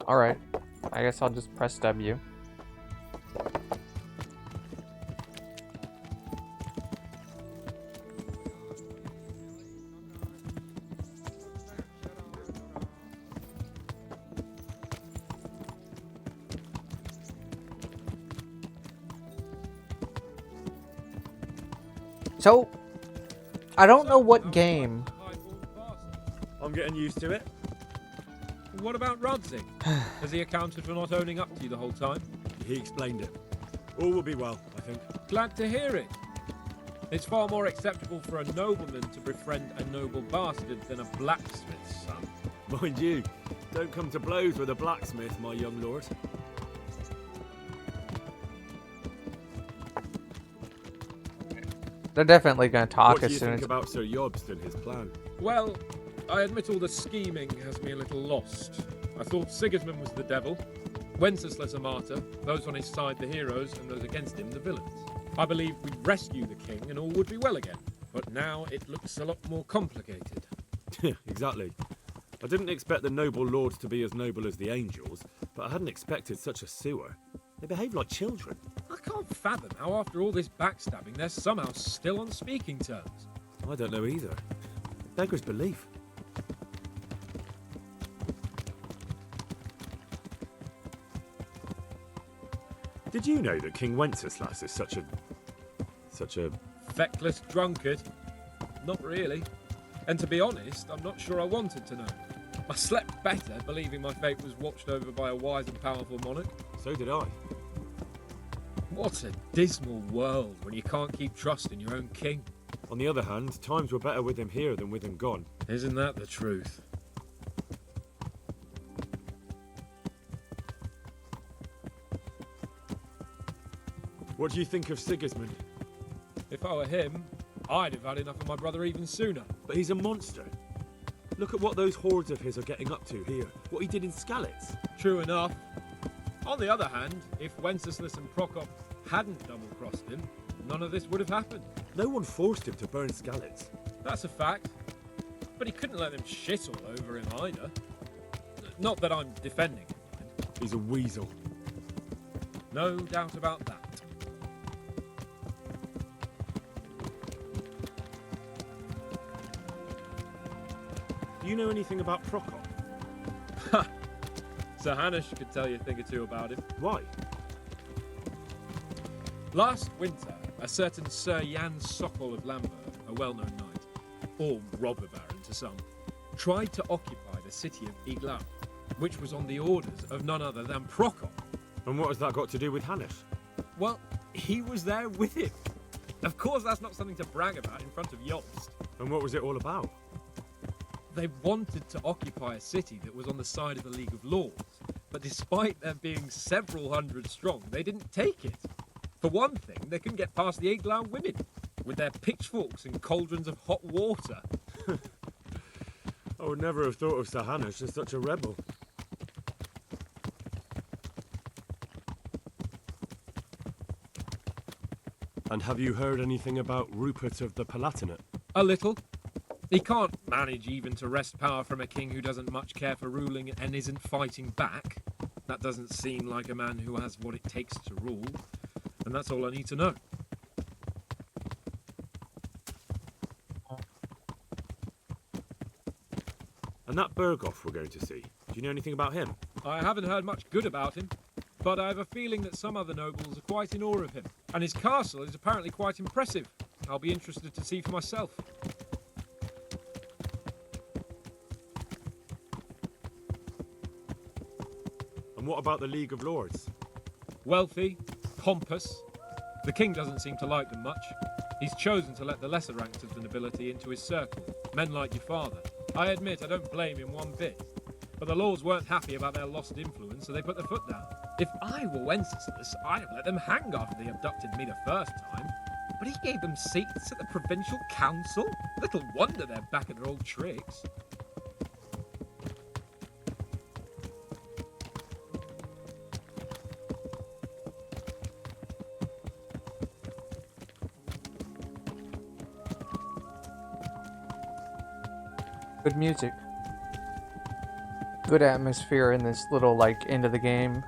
Alright. I guess I'll just press W. So, I don't know what game. I'm getting used to it. What about Rodzig? Has he accounted for not owning up to you the whole time? He explained it. All will be well, I think. Glad to hear it. It's far more acceptable for a nobleman to befriend a noble bastard than a blacksmith's son. Mind you, don't come to blows with a blacksmith, my young lord. They're definitely going to talk What do as you soon think as. about Sir Jobst and his plan? Well, I admit all the scheming has me a little lost. I thought Sigismund was the devil, Wenceslas a martyr, those on his side the heroes, and those against him the villains. I believed we'd rescue the king and all would be well again, but now it looks a lot more complicated. Exactly. I didn't expect the noble lords to be as noble as the angels, but I hadn't expected such a sewer. They behave like children. I can't fathom how after all this backstabbing they're somehow still on speaking terms. I don't know either. Beggar's belief. Did you know that King Wenceslas is such a... Feckless drunkard? Not really. And to be honest, I'm not sure I wanted to know. I slept better believing my fate was watched over by a wise and powerful monarch. So did I. What a dismal world when you can't keep trust in your own king. On the other hand, times were better with him here than with him gone. Isn't that the truth? What do you think of Sigismund? If I were him, I'd have had enough of my brother even sooner. But he's a monster. Look at what those hordes of his are getting up to here. What he did in Skalitz. True enough. On the other hand, if Wenceslas and Prokop hadn't double-crossed him, none of this would have happened. No one forced him to burn Skalitz. That's a fact. But he couldn't let them shit all over him either. Not that I'm defending him, mind. He's a weasel. No doubt about that. Do you know anything about Prokop? Ha! Sir Hanush could tell you a thing or two about him. Why? Last winter, a certain Sir Jan Sokol of Lamberg, a well-known knight, or robber baron to some, tried to occupy the city of Iglau, which was on the orders of none other than Prokop. And what has that got to do with Hanush? Well, he was there with him. Of course, that's not something to brag about in front of Jobst. And what was it all about? They wanted to occupy a city that was on the side of the League of Lords, but despite there being several hundred strong, they didn't take it. For one thing, they couldn't get past the Iglau women, with their pitchforks and cauldrons of hot water. I would never have thought of Sir Hanush as such a rebel. And have you heard anything about Rupert of the Palatinate? A little. He can't manage even to wrest power from a king who doesn't much care for ruling and isn't fighting back. That doesn't seem like a man who has what it takes to rule. And that's all I need to know. And that Berghoff we're going to see, do you know anything about him? I haven't heard much good about him, but I have a feeling that some other nobles are quite in awe of him. And his castle is apparently quite impressive. I'll be interested to see for myself. And what about the League of Lords? Wealthy, pompous. The king doesn't seem to like them much. He's chosen to let the lesser ranks of the nobility into his circle, men like your father. I admit I don't blame him one bit. But the lords weren't happy about their lost influence, so they put their foot down. If I were Wenceslas, I'd have let them hang after they abducted me the first time. But he gave them seats at the provincial council? Little wonder they're back at their old tricks. Good music. Good atmosphere in this little, like, end of the game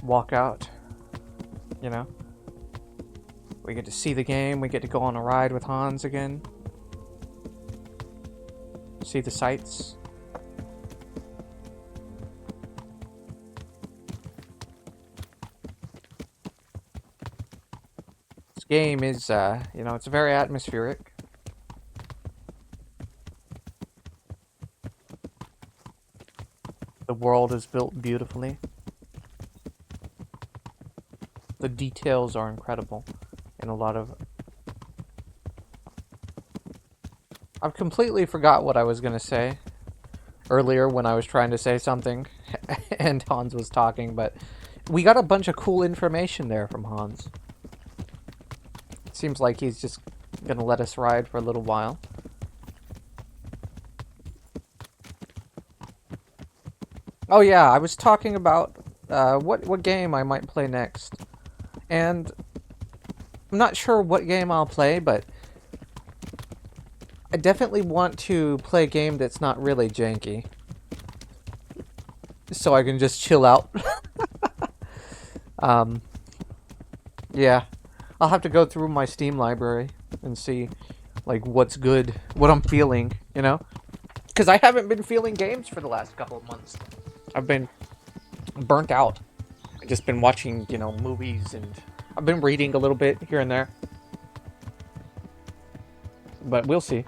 walkout. You know? We get to see the game, we get to go on a ride with Hans again. See the sights. This game is, you know, it's very atmospheric. The world is built beautifully. The details are incredible in a lot of... I've completely forgot what I was going to say earlier when I was trying to say something and Hans was talking, but we got a bunch of cool information there from Hans. Seems like he's just going to let us ride for a little while. Oh yeah, I was talking about what game I might play next. And I'm not sure what game I'll play, but I definitely want to play a game that's not really janky. So I can just chill out. Yeah. I'll have to go through my Steam library and see like what's good, what I'm feeling, you know? Because I haven't been feeling games for the last couple of months. I've been burnt out. I've just been watching, you know, movies, and I've been reading a little bit here and there. But we'll see.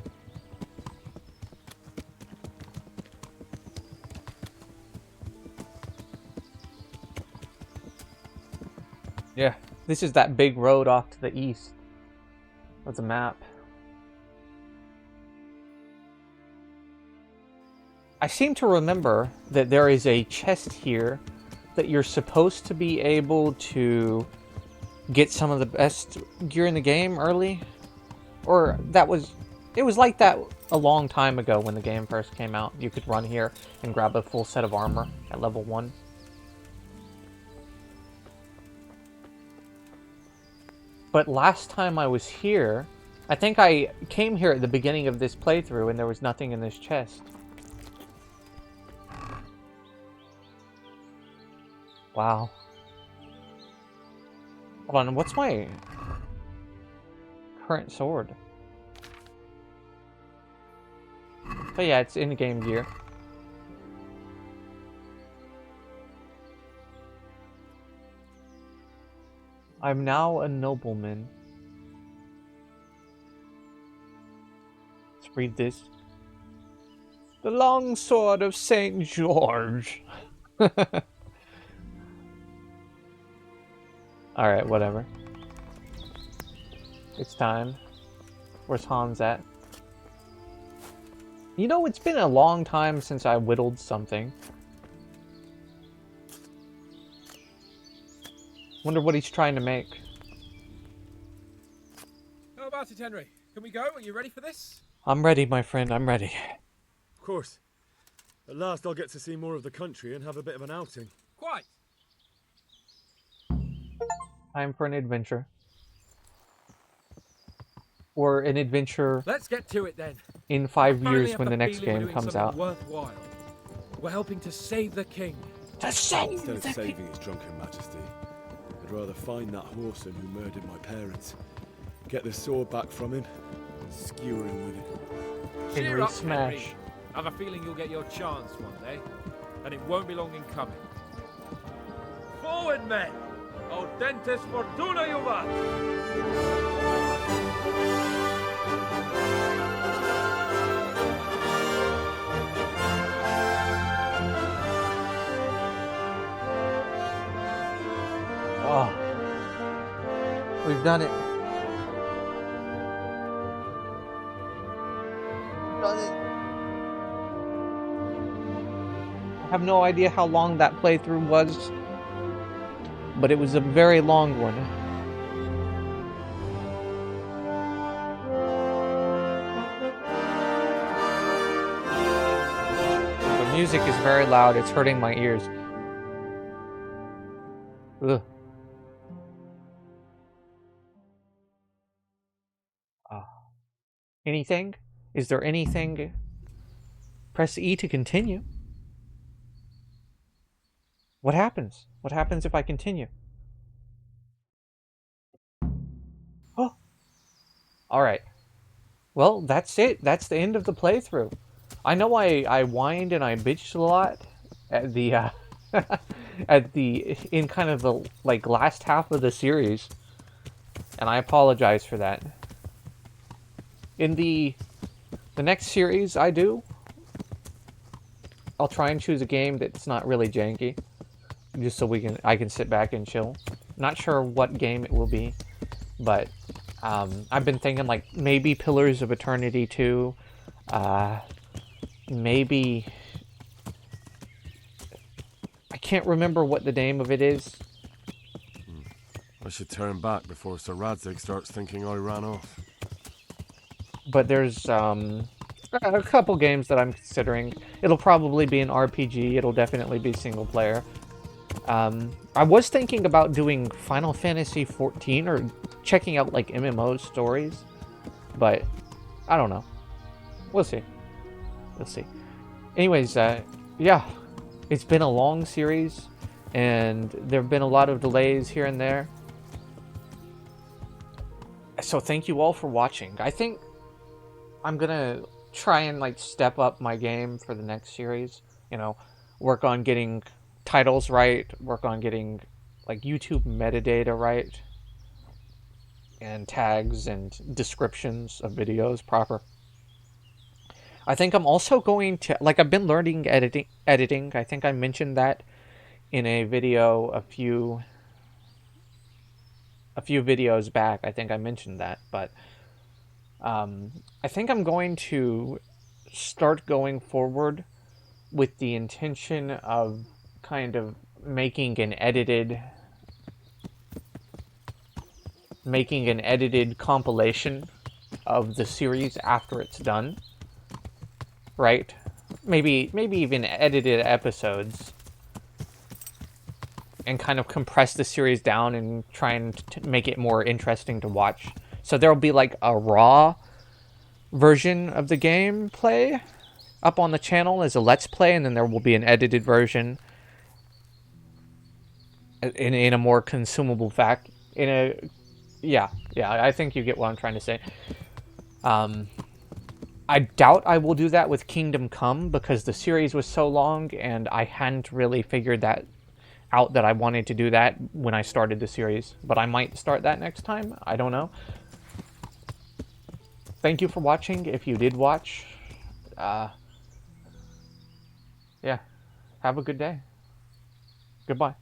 Yeah, this is that big road off to the east. That's a map. I seem to remember that there is a chest here that you're supposed to be able to get some of the best gear in the game early. Or it was like that a long time ago when the game first came out. You could run here and grab a full set of armor at level 1. But last time I was here, I think I came here at the beginning of this playthrough and there was nothing in this chest. Wow. Hold on, what's my current sword? Oh yeah, it's in-game gear. I'm now a nobleman. Let's read this. The long sword of Saint George. Alright, whatever. It's time. Where's Hans at? You know, it's been a long time since I whittled something. Wonder what he's trying to make. How about it, Henry? Can we go? Are you ready for this? I'm ready, my friend. I'm ready. Of course. At last I'll get to see more of the country and have a bit of an outing. Quite. Time for an adventure. or an adventure Let's get to it then. in I 5 finally years have when the the next feeling we're game doing comes something out. worthwhile. We're helping to save the king. Instead of saving his drunken majesty, I'd rather find that whoreson who murdered my parents, get the sword back from him, and skewer him with it. Cheer Henry up, Smash. Henry. I've a feeling you'll get your chance one day, and it won't be long in coming. Forward, men! Audentes fortuna juvat! Oh, we've done it. Done it. I have no idea how long that playthrough was, but it was a very long one. The music is very loud, it's hurting my ears. Ugh. Anything? Is there anything? Press E to continue. What happens? What happens if I continue? Oh. Alright. Well, that's it. That's the end of the playthrough. I know I whined and I bitched a lot at the in kind of the like last half of the series, and I apologize for that. In the next series I'll try and choose a game that's not really janky, just so I can sit back and chill. Not sure what game it will be, but I've been thinking like maybe Pillars of Eternity 2, maybe I can't remember what the name of it is. I should turn back before Sir Radzig starts thinking I ran off. But there's a couple games that I'm considering. It'll probably be an RPG. It'll definitely be single player. I was thinking about doing Final Fantasy XIV or checking out like MMO stories, but I don't know. We'll see. We'll see. Anyways, yeah, it's been a long series, and there have been a lot of delays here and there. So thank you all for watching. I think I'm gonna try and like step up my game for the next series. You know, work on getting titles right, work on getting like YouTube metadata right, and tags and descriptions of videos proper. I think I'm also going to, like, I've been learning editing. I think I mentioned that in a video a few videos back. I think I mentioned that, but I think I'm going to start going forward with the intention of kind of making an edited compilation of the series after it's done, right? Maybe even edited episodes, and kind of compress the series down and try and make it more interesting to watch. So there'll be like a raw version of the gameplay up on the channel as a Let's Play, and then there will be an edited version in a more consumable fact. Yeah, I think you get what I'm trying to say. I doubt I will do that with Kingdom Come because the series was so long and I hadn't really figured that out that I wanted to do that when I started the series. But I might start that next time. I don't know. Thank you for watching if you did watch. Yeah. Have a good day. Goodbye.